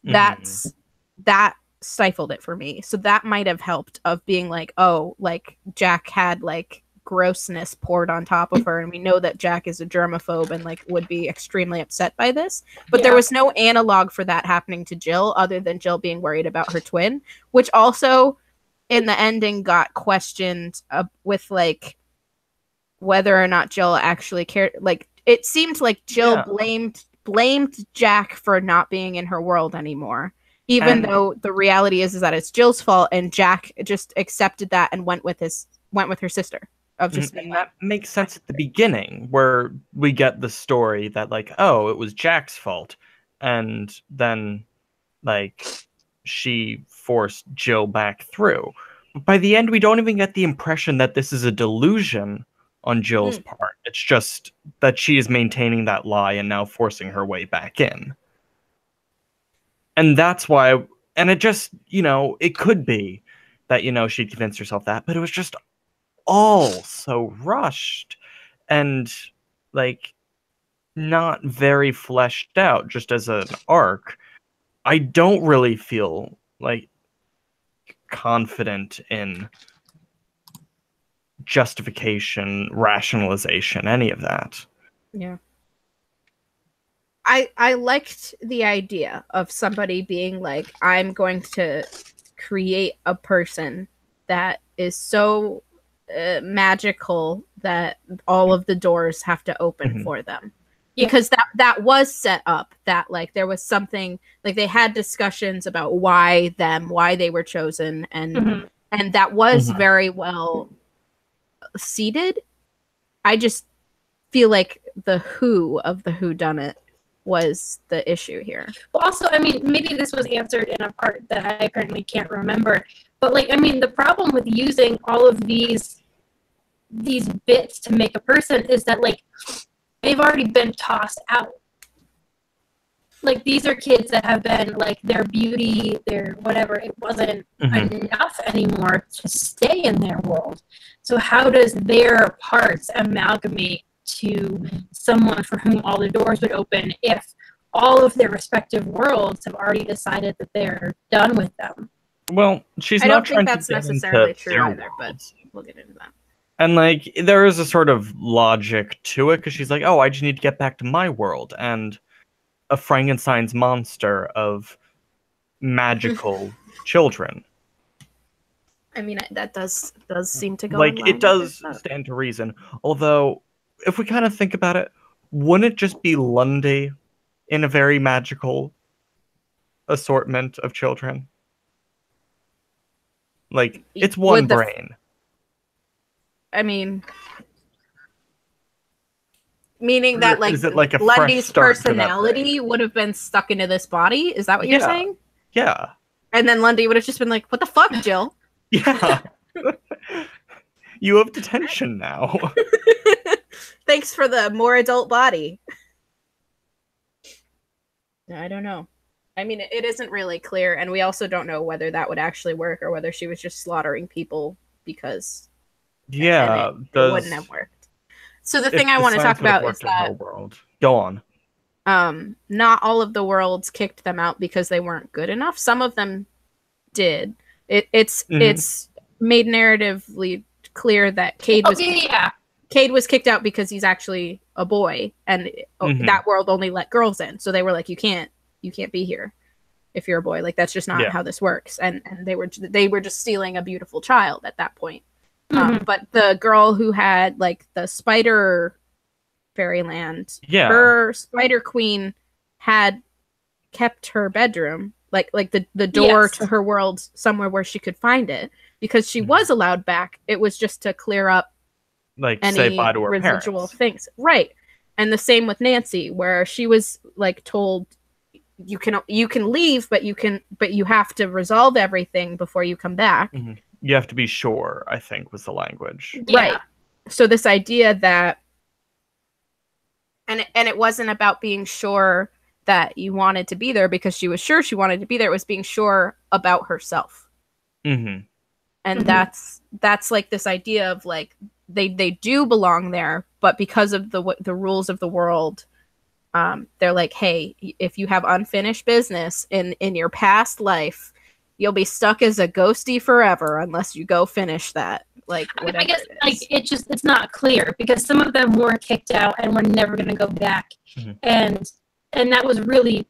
that stifled it for me. So that might have helped of being like, oh, like Jack had like grossness poured on top of her, and we know that Jack is a germaphobe and like would be extremely upset by this, but there was no analog for that happening to Jill other than Jill being worried about her twin, which also in the ending got questioned with like whether or not Jill actually cared. Like it seemed like Jill blamed Jack for not being in her world anymore, even though the reality is that it's Jill's fault, and Jack just accepted that and went with her sister. Of just that makes sense at the beginning, where we get the story that like, oh, it was Jack's fault, and then like she forced Jill back through. by the end, we don't even get the impression that this is a delusion on Jill's Mm. part. It's just that she is maintaining that lie and now forcing her way back in. And that's why, and it just, it could be that, she'd convinced herself that, but it was just all so rushed and, like, not very fleshed out just as an arc. I don't really feel, like, confident in justification, rationalization, any of that. Yeah. I liked the idea of somebody being like, I'm going to create a person that is so magical that all of the doors have to open for them. Yeah. Because that was set up, that like there was something, like they had discussions about why they were chosen, and that was very well seated. I just feel like the who of the whodunit was the issue here. Well, also, I mean, maybe this was answered in a part that I currently can't remember, but like, I mean, the problem with using all of these bits to make a person is that like they've already been tossed out. Like, these are kids that have been like, their beauty, their whatever, it wasn't enough anymore to stay in their world. So how does their parts amalgamate to someone for whom all the doors would open if all of their respective worlds have already decided that they're done with them? Well, she's I not don't think trying that's to get necessarily into true their either, but worlds. we'll get into that. And like, there is a sort of logic to it, because she's like, oh, I just need to get back to my world, and a Frankenstein's monster of magical children. I mean, that does seem to go Like, in line it with does their stuff. stand to reason. Although, if we kind of think about it, wouldn't it just be Lundy in a very magical assortment of children? Like, it's one brain. I mean, meaning that like, is it like a Lundy's fresh start personality would have been stuck into this body? Is that what you're saying? Yeah. And then Lundy would have just been like, "What the fuck, Jill?" Yeah. You have detention now. Thanks for the more adult body. I don't know. I mean, it isn't really clear, and we also don't know whether that would actually work or whether she was just slaughtering people because Yeah, it wouldn't have worked. So the thing I the want to talk science would have about is worked in her that world. Go on. not all of the worlds kicked them out because they weren't good enough. Some of them did. It's made narratively clear that Cade was kicked out because he's actually a boy, and that world only let girls in. So they were like, you can't be here if you're a boy. Like, that's just not how this works. And they were just stealing a beautiful child at that point. But the girl who had like the spider fairyland, her spider queen had kept her bedroom, like the door to her world somewhere where she could find it, because she was allowed back. It was just to clear up like any say bye to her residual parents. things, right? And the same with Nancy, where she was like told, you can leave, but you have to resolve everything before you come back. You have to be sure, I think, was the language. Right. So this idea that, and it wasn't about being sure that you wanted to be there because she was sure she wanted to be there. It was being sure about herself. And that's like this idea of like, they do belong there, but because of the rules of the world, they're like, hey, if you have unfinished business in your past life, you'll be stuck as a ghosty forever unless you go finish that. Like, whatever. I guess like it's not clear, because some of them were kicked out and were never going to go back, and that was really,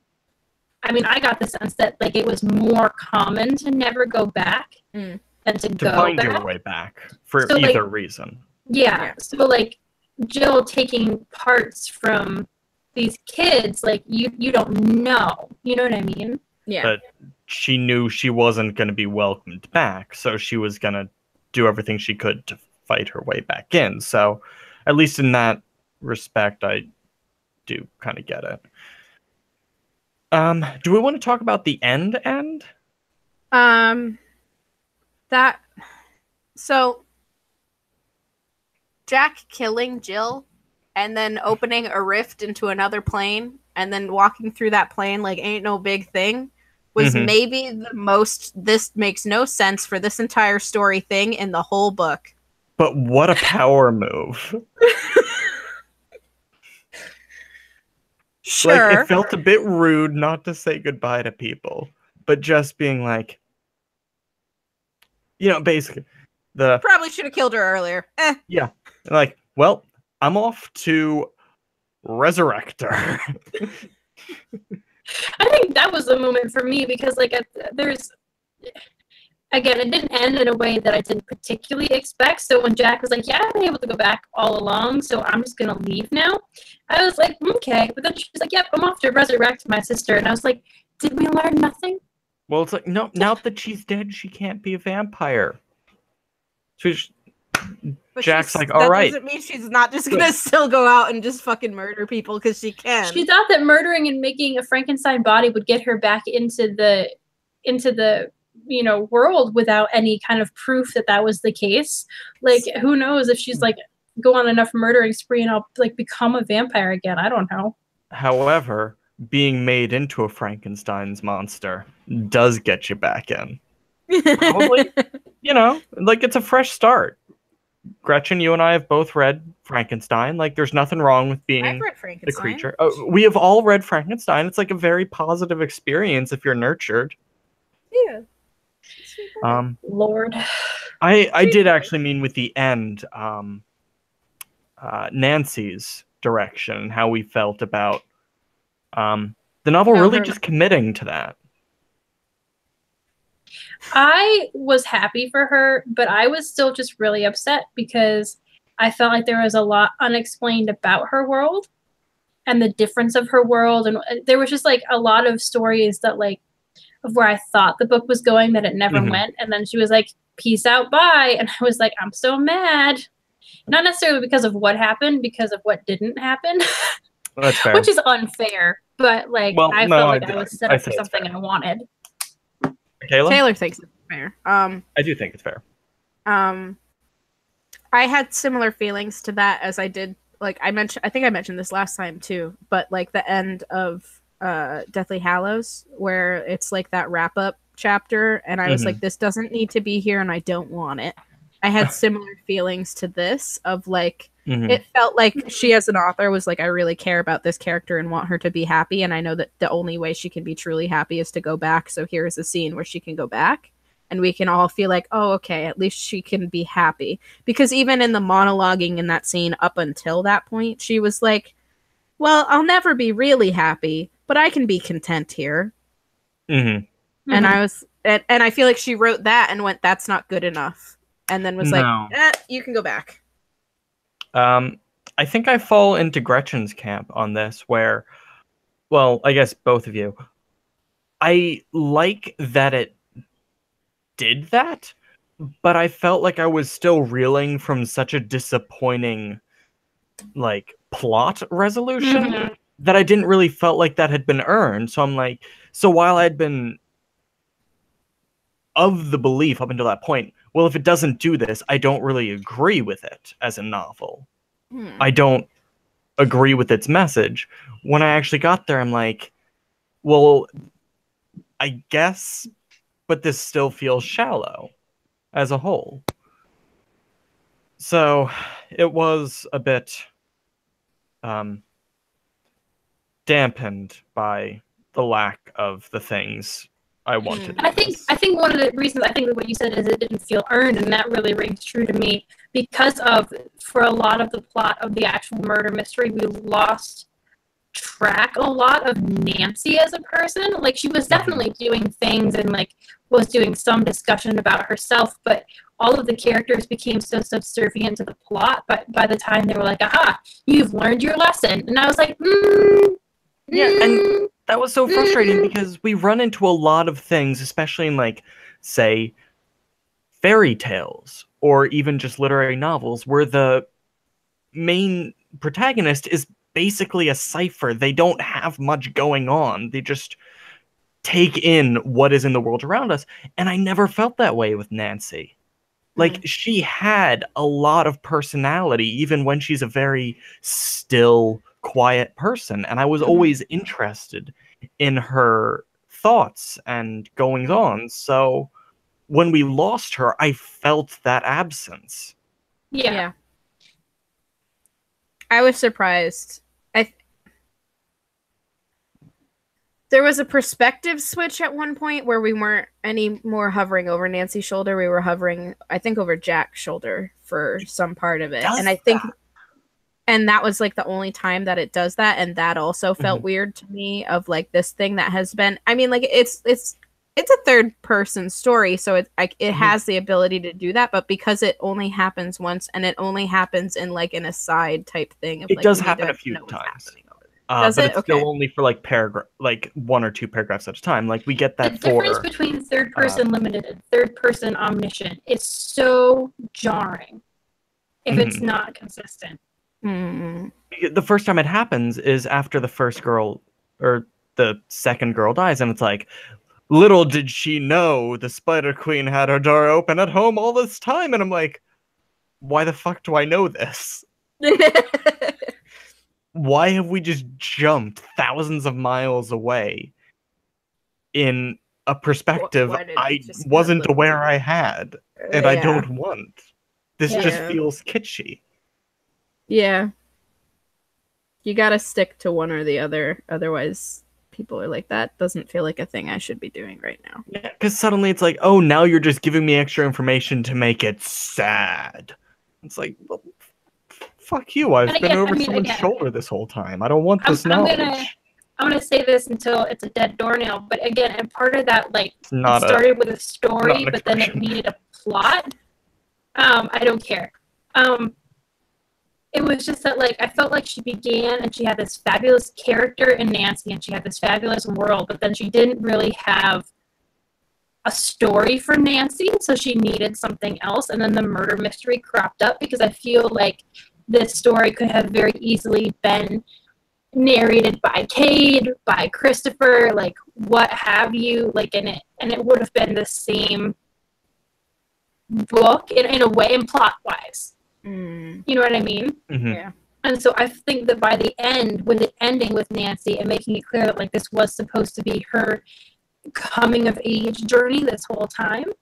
I mean, I got the sense that like it was more common to never go back than to go find back. your way back for So, either like, reason. Yeah. So like Jill taking parts from these kids, like you don't know. You know what I mean? Yeah. But she knew she wasn't going to be welcomed back, so she was going to do everything she could to fight her way back in. So at least in that respect, I do kind of get it. Do we want to talk about the end? The that so Jack killing Jill and then opening a rift into another plane and then walking through that plane like ain't no big thing was maybe the most this makes no sense for this entire story thing in the whole book. But what a power move. Sure. Like, it felt a bit rude not to say goodbye to people, but just being like, basically, probably should have killed her earlier. Yeah. Like, well, I'm off to resurrect her. I think that was the moment for me because, like, there's, again, it didn't end in a way that I didn't particularly expect. So when Jack was like, yeah, I've been able to go back all along, so I'm just going to leave now, I was like, okay. But then she was like, yep, I'm off to resurrect my sister. And I was like, did we learn nothing? Well, it's like, no, now that she's dead, she can't be a vampire. So Jack's like, all right. That doesn't mean she's not just going to still go out and just fucking murder people because she can. She thought that murdering and making a Frankenstein body would get her back into the world without any kind of proof that was the case. Like, who knows if she's like go on enough murdering spree and I'll like become a vampire again. I don't know. However, being made into a Frankenstein's monster does get you back in. Probably, like, it's a fresh start. Gretchen, you and I have both read Frankenstein. Like, there's nothing wrong with being the creature. We have all read Frankenstein. It's like a very positive experience if you're nurtured. Yeah. Lord. I did actually mean with the end, Nancy's direction and how we felt about the novel really just committing to that. I was happy for her, but I was still just really upset because I felt like there was a lot unexplained about her world and the difference of her world. And there was just like a lot of stories that like of where I thought the book was going that it never went. And then she was like, peace out, bye. And I was like, I'm so mad. Not necessarily because of what happened, because of what didn't happen. That's fair. Which is unfair. But like, I felt like I was set up for something I wanted. Michaela? Taylor thinks it's fair. I do think it's fair. I had similar feelings to that as I did. Like I think I mentioned this last time too. But like the end of Deathly Hallows, where it's like that wrap up chapter, and I was like, this doesn't need to be here, and I don't want it. I had similar feelings to this of like. It felt like she as an author was like, I really care about this character and want her to be happy. And I know that the only way she can be truly happy is to go back. So here's a scene where she can go back and we can all feel like, oh, okay, at least she can be happy. Because even in the monologuing in that scene up until that point, she was like, well, I'll never be really happy, but I can be content here. And I was, and I feel like she wrote that and went, that's not good enough. And then was like, you can go back. I think I fall into Gretchen's camp on this where, well, I guess both of you. I like that it did that, but I felt like I was still reeling from such a disappointing, like, plot resolution that I didn't really felt like that had been earned. So I'm like, so while I'd been of the belief up until that point, well, if it doesn't do this, I don't really agree with it as a novel. I don't agree with its message. When I actually got there, I'm like, well, I guess, but this still feels shallow as a whole. So it was a bit dampened by the lack of the things I wanted. I think one of the reasons, I think what you said is it didn't feel earned, and that really rings true to me because of, for a lot of the plot of the actual murder mystery, we lost track a lot of Nancy as a person. Like, she was definitely doing things and like was doing some discussion about herself, but all of the characters became so subservient to the plot. But by the time they were like, aha, you've learned your lesson. And I was like, and that was so frustrating because we run into a lot of things, especially in, like, say, fairy tales or even just literary novels, where the main protagonist is basically a cipher. They don't have much going on. They just take in what is in the world around us. And I never felt that way with Nancy. Like, she had a lot of personality, even when she's a very still, quiet person. And I was always interested in her thoughts and goings on. So when we lost her, I felt that absence. Yeah. I was surprised. There was a perspective switch at one point where we weren't any more hovering over Nancy's shoulder. We were hovering, I think, over Jack's shoulder for some part of it. And I think, and that was like the only time that it does that. And that also felt weird to me, of like this thing that has been, I mean, like it's a third person story. So it has the ability to do that, but because it only happens once and it only happens in like an aside type thing. Of, it like, does happen a few times. But it's still only for like like 1 or 2 paragraphs at a time. Like, we get that the difference between third person limited and third person omniscient is so jarring if it's not consistent. The first time it happens is after the first girl or the second girl dies, and it's like, little did she know the Spider Queen had her door open at home all this time. And I'm like, why the fuck do I know this? Why have we just jumped thousands of miles away in a perspective I wasn't aware I had, and I don't want? This just feels kitschy. Yeah. You gotta stick to one or the other, otherwise people are like, that doesn't feel like a thing I should be doing right now. Yeah, because suddenly it's like, oh, now you're just giving me extra information to make it sad. It's like, well, fuck you, I've been over someone's shoulder this whole time. I don't want this knowledge. I'm gonna say this until it's a dead doornail, but again, and part of that, like, it started with a story, but then it needed a plot. I don't care. It was just that, like, I felt like she began and she had this fabulous character in Nancy and she had this fabulous world, but then she didn't really have a story for Nancy, so she needed something else. And then the murder mystery cropped up, because I feel like this story could have very easily been narrated by Cade, by Christopher, like, what have you, like, and it would have been the same book in a way, and plot wise. You know what I mean? Yeah. And so I think that by the end, with it ending with Nancy and making it clear that, like, this was supposed to be her coming of age journey this whole time,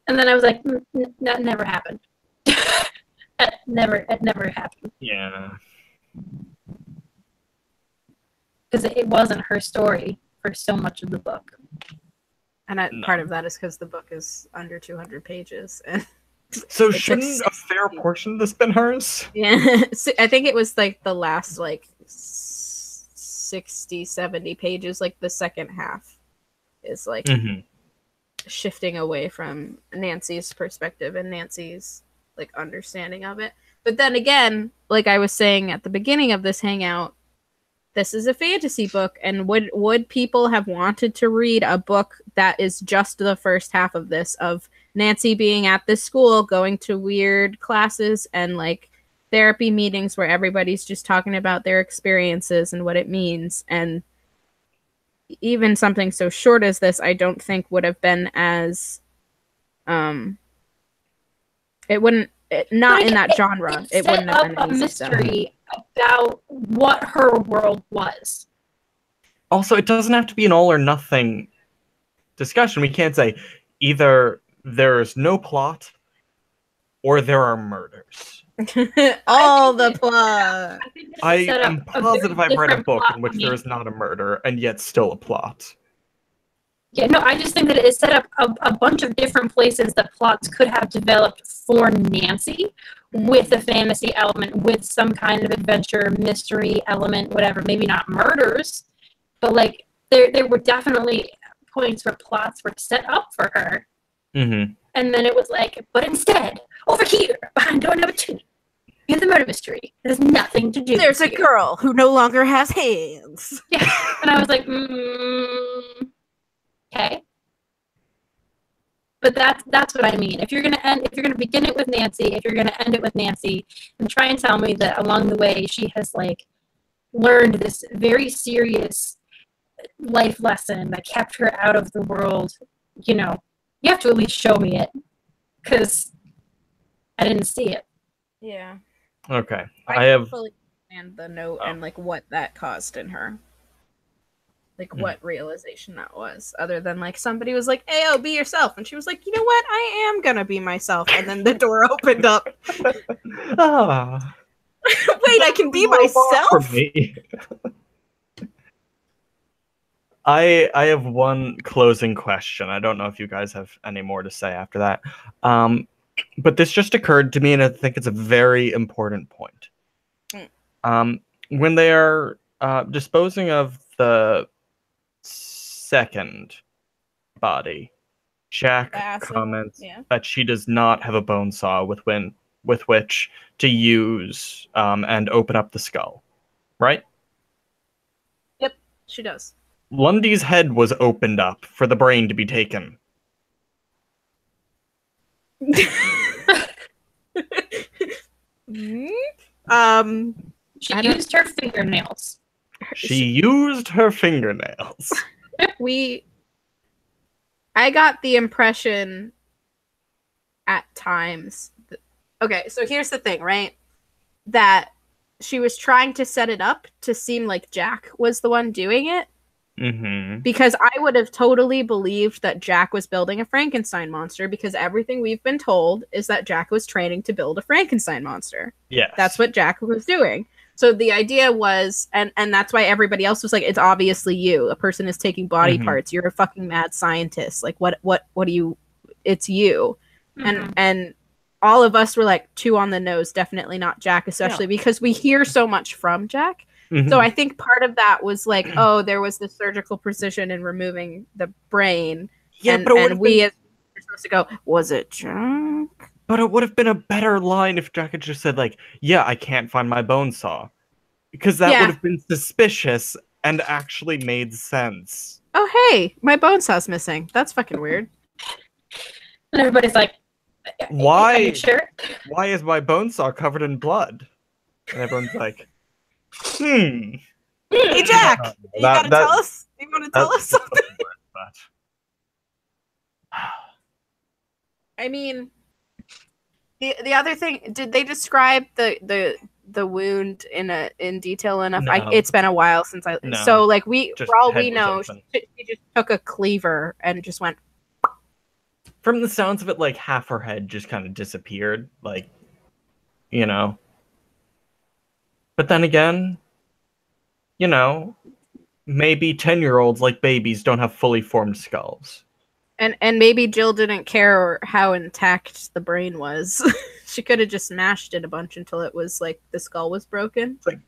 and then I was like, that never happened. It never happened. Yeah. Because it wasn't her story for so much of the book. And part of that is because the book is under 200 pages. And so shouldn't a fair portion of this been hers? Yeah. I think it was like the last like 60, 70 pages, like the second half is like shifting away from Nancy's perspective and Nancy's like understanding of it. But then again, like I was saying at the beginning of this hangout, this is a fantasy book, and would people have wanted to read a book that is just the first half of this, of Nancy being at this school, going to weird classes and like therapy meetings where everybody's just talking about their experiences and what it means? And even something so short as this, I don't think would have been as it wouldn't not in that genre. It wouldn't have been a mystery about what her world was. Also, it doesn't have to be an all or nothing discussion. We can't say either there is no plot or there are murders. All the plot. I am positive I've read a book in which there is not a murder and yet still a plot. Yeah, no, I just think that it set up a bunch of different places that plots could have developed for Nancy, with a fantasy element, with some kind of adventure, mystery element, whatever. Maybe not murders, but like there were definitely points where plots were set up for her. And then it was like, but instead, over here, behind door number 2, here's the murder mystery. It has nothing to do There's with a girl who no longer has hands. Yeah, and I was like, okay. But that's what I mean. If you're gonna begin it with Nancy, if you're gonna end it with Nancy, and try and tell me that along the way she has like learned this very serious life lesson that kept her out of the world, you have to at least show me it, because I didn't see it. Yeah. Okay. I have fully understand the note and like what that caused in her. Like what realization that was, other than like somebody was like, "Ayo, be yourself," and she was like, "You know what? I am gonna be myself." And then the door opened up. Ah. Wait, I can be myself. I have one closing question. I don't know if you guys have any more to say after that. But this just occurred to me, and I think it's a very important point. When they are disposing of the second body, Jack comments that she does not have a bone saw with which to use and open up the skull, right? Yep, she does. Lundy's head was opened up for the brain to be taken. She used her fingernails. She used her fingernails. I got the impression at times. Okay, so here's the thing, right? That she was trying to set it up to seem like Jack was the one doing it. Mm-hmm. Because I would have totally believed that Jack was building a Frankenstein monster, because everything we've been told is that Jack was training to build a Frankenstein monster. Yes. That's what Jack was doing. So the idea was, and that's why everybody else was like, it's obviously you. A person is taking body parts. You're a fucking mad scientist. Like, what do you, it's you. And all of us were like, two on the nose, definitely not Jack, especially because we hear so much from Jack. So I think part of that was like, oh, there was this surgical precision in removing the brain. Yeah, and, but and we as we're supposed to go, was it Jack? But it would have been a better line if Jack had just said, like, yeah, I can't find my bone saw. Because that would have been suspicious and actually made sense. Oh, hey, my bone saw's missing. That's fucking weird. And everybody's like, why? Are you sure? Why is my bone saw covered in blood? And everyone's like, Hey, Jack, you gotta tell us? You want to tell us something? I mean, the other thing, did they describe the wound in detail enough? No. It's been a while since I. No. So like for all we know, she just took a cleaver and just went. From the sounds of it, like half her head just kind of disappeared, like, you know. But then again, you know, maybe 10-year-olds, like babies, don't have fully formed skulls. And maybe Jill didn't care how intact the brain was. She could have just smashed it a bunch until it was like the skull was broken. It's like,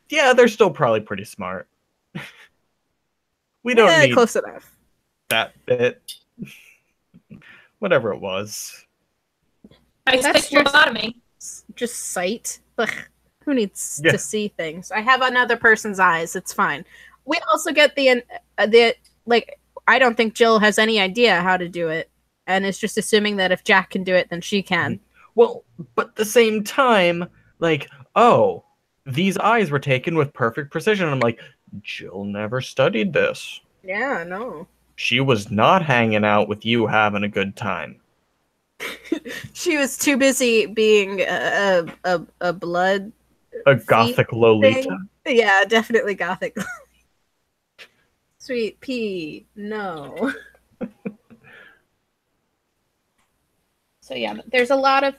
yeah, they're still probably pretty smart. We don't need close enough. That bit. Whatever it was. That's just sight. Ugh. Who needs to see things? I have another person's eyes. It's fine. We also get the like. I don't think Jill has any idea how to do it, and is just assuming that if Jack can do it, then she can. Well, but at the same time, like, oh, these eyes were taken with perfect precision. I'm like, Jill never studied this. Yeah, no. She was not hanging out with you having a good time. She was too busy being a blood. A gothic Lolita. Thing. Yeah, definitely gothic. Sweet pea, no. So yeah, there's a lot of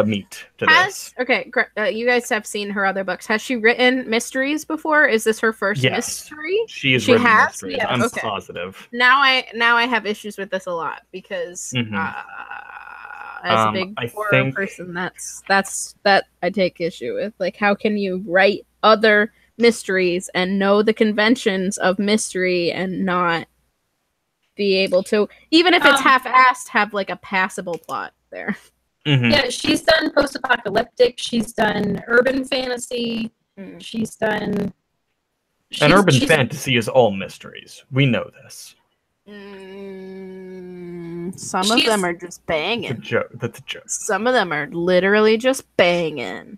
meat to this. Okay, you guys have seen her other books. Has she written mysteries before? Is this her first mystery? She written mysteries. Yeah, I'm positive. Now I have issues with this a lot because as a big horror person, that's I take issue with. Like, how can you write other mysteries and know the conventions of mystery and not be able to, even if it's half-assed, have like a passable plot there? Yeah, she's done post-apocalyptic. She's done urban fantasy. She's done. Urban fantasy is all mysteries. We know this. Some of them are just banging. That's a joke. Some of them are literally just banging.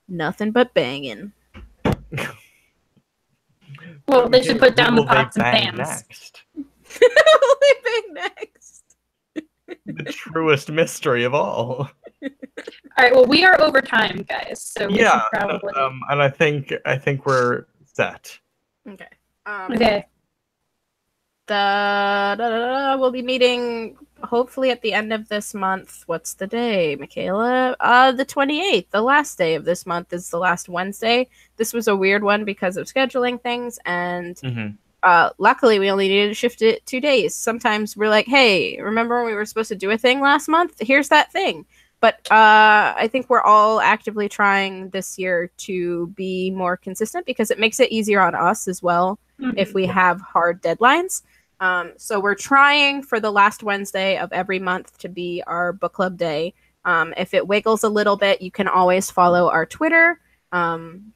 Nothing but banging. Well, they should put down the What will they pots and bang pans. next? Leaving next. The truest mystery of all. All right. Well, we are over time, guys. So we should probably. And I think we're set. Okay. Okay. We'll be meeting hopefully at the end of this month. What's the day, Michaela? The 28th. The last day of this month is the last Wednesday. This was a weird one because of scheduling things, and luckily we only needed to shift it 2 days. Sometimes we're like, hey, remember when we were supposed to do a thing last month? Here's that thing. But I think we're all actively trying this year to be more consistent because it makes it easier on us as well if we have hard deadlines. So we're trying for the last Wednesday of every month to be our book club day. If it wiggles a little bit, you can always follow our Twitter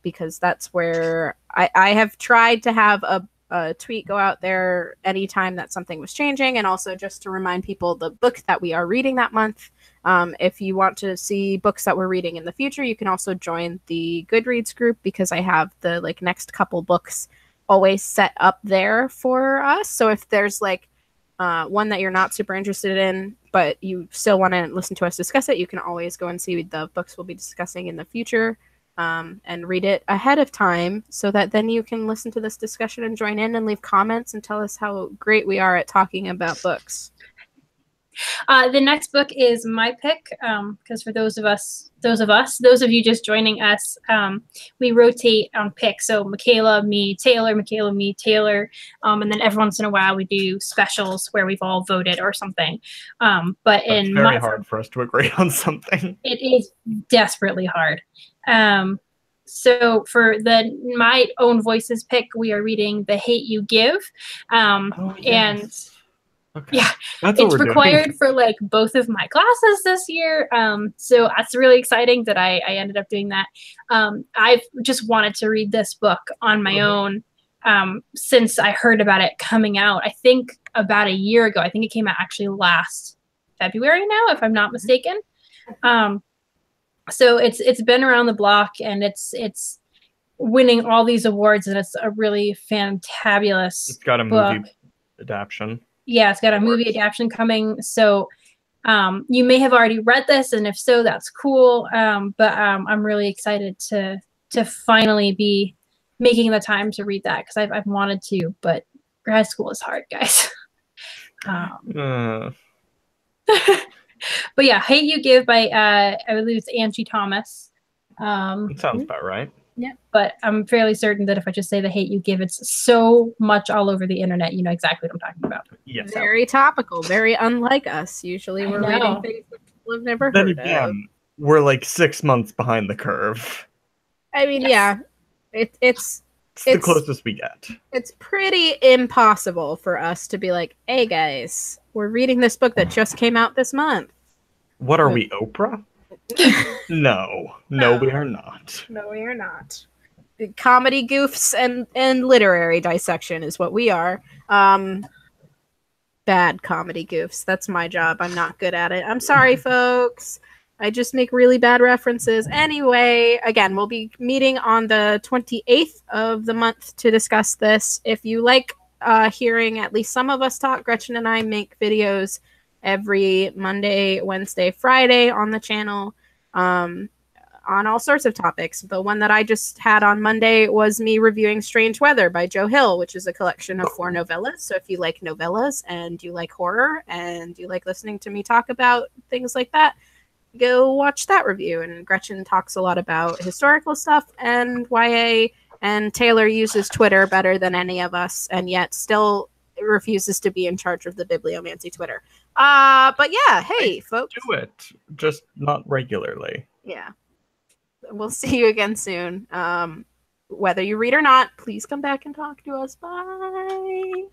because that's where I have tried to have a tweet go out there anytime that something was changing, and also just to remind people the book that we are reading that month. If you want to see books that we're reading in the future, you can also join the Goodreads group because I have the next couple books always set up there for us. So if there's one that you're not super interested in, but you still want to listen to us discuss it, you can always go and see the books we'll be discussing in the future and read it ahead of time so that then you can listen to this discussion and join in and leave comments and tell us how great we are at talking about books. The next book is my pick because for those of you just joining us, we rotate on picks. So Michaela, me, Taylor, Michaela, me, Taylor, and then every once in a while we do specials where we've all voted or something. But it's very hard for us to agree on something. It is desperately hard. So for my own voices pick, we are reading The Hate You Give, and okay. yeah, That's it's required for both of my classes this year. So that's really exciting that I ended up doing that. I've just wanted to read this book on my own since I heard about it coming out. I think about a year ago. I think it came out actually last February now, if I'm not mistaken. So it's been around the block and it's winning all these awards, and it's a really fantabulous. It's got a movie adaptation. Yeah, it's got a movie adaptation coming. So you may have already read this, and if so, that's cool. But I'm really excited to finally be making the time to read that because I've wanted to, but grad school is hard, guys. But yeah, Hate You Give by I believe it's Angie Thomas. It sounds about right. Yeah, but I'm fairly certain that if I just say The Hate You Give, it's so much all over the internet. You know exactly what I'm talking about. Yes. Very topical, very unlike us. Usually we're reading things that people have never heard of. We're 6 months behind the curve. I mean, yeah, it's the closest we get. It's pretty impossible for us to be like, hey guys, we're reading this book that just came out this month. What are we, Oprah? No, we are not. No, we are not. Comedy goofs and literary dissection is what we are. Bad comedy goofs. That's my job. I'm not good at it. I'm sorry, folks. I just make really bad references. Anyway, again, we'll be meeting on the 28th of the month to discuss this. If you like hearing at least some of us talk, Gretchen and I make videos every Monday, Wednesday, Friday on the channel on all sorts of topics. The one that I just had on Monday was me reviewing Strange Weather by Joe Hill, which is a collection of 4 novellas. So if you like novellas and you like horror and you like listening to me talk about things like that, go watch that review. And Gretchen talks a lot about historical stuff and YA, and Taylor uses Twitter better than any of us and yet still refuses to be in charge of the Bibliomancy Twitter. But yeah, hey, folks. Do it, just not regularly. Yeah. We'll see you again soon. Whether you read or not, please come back and talk to us. Bye.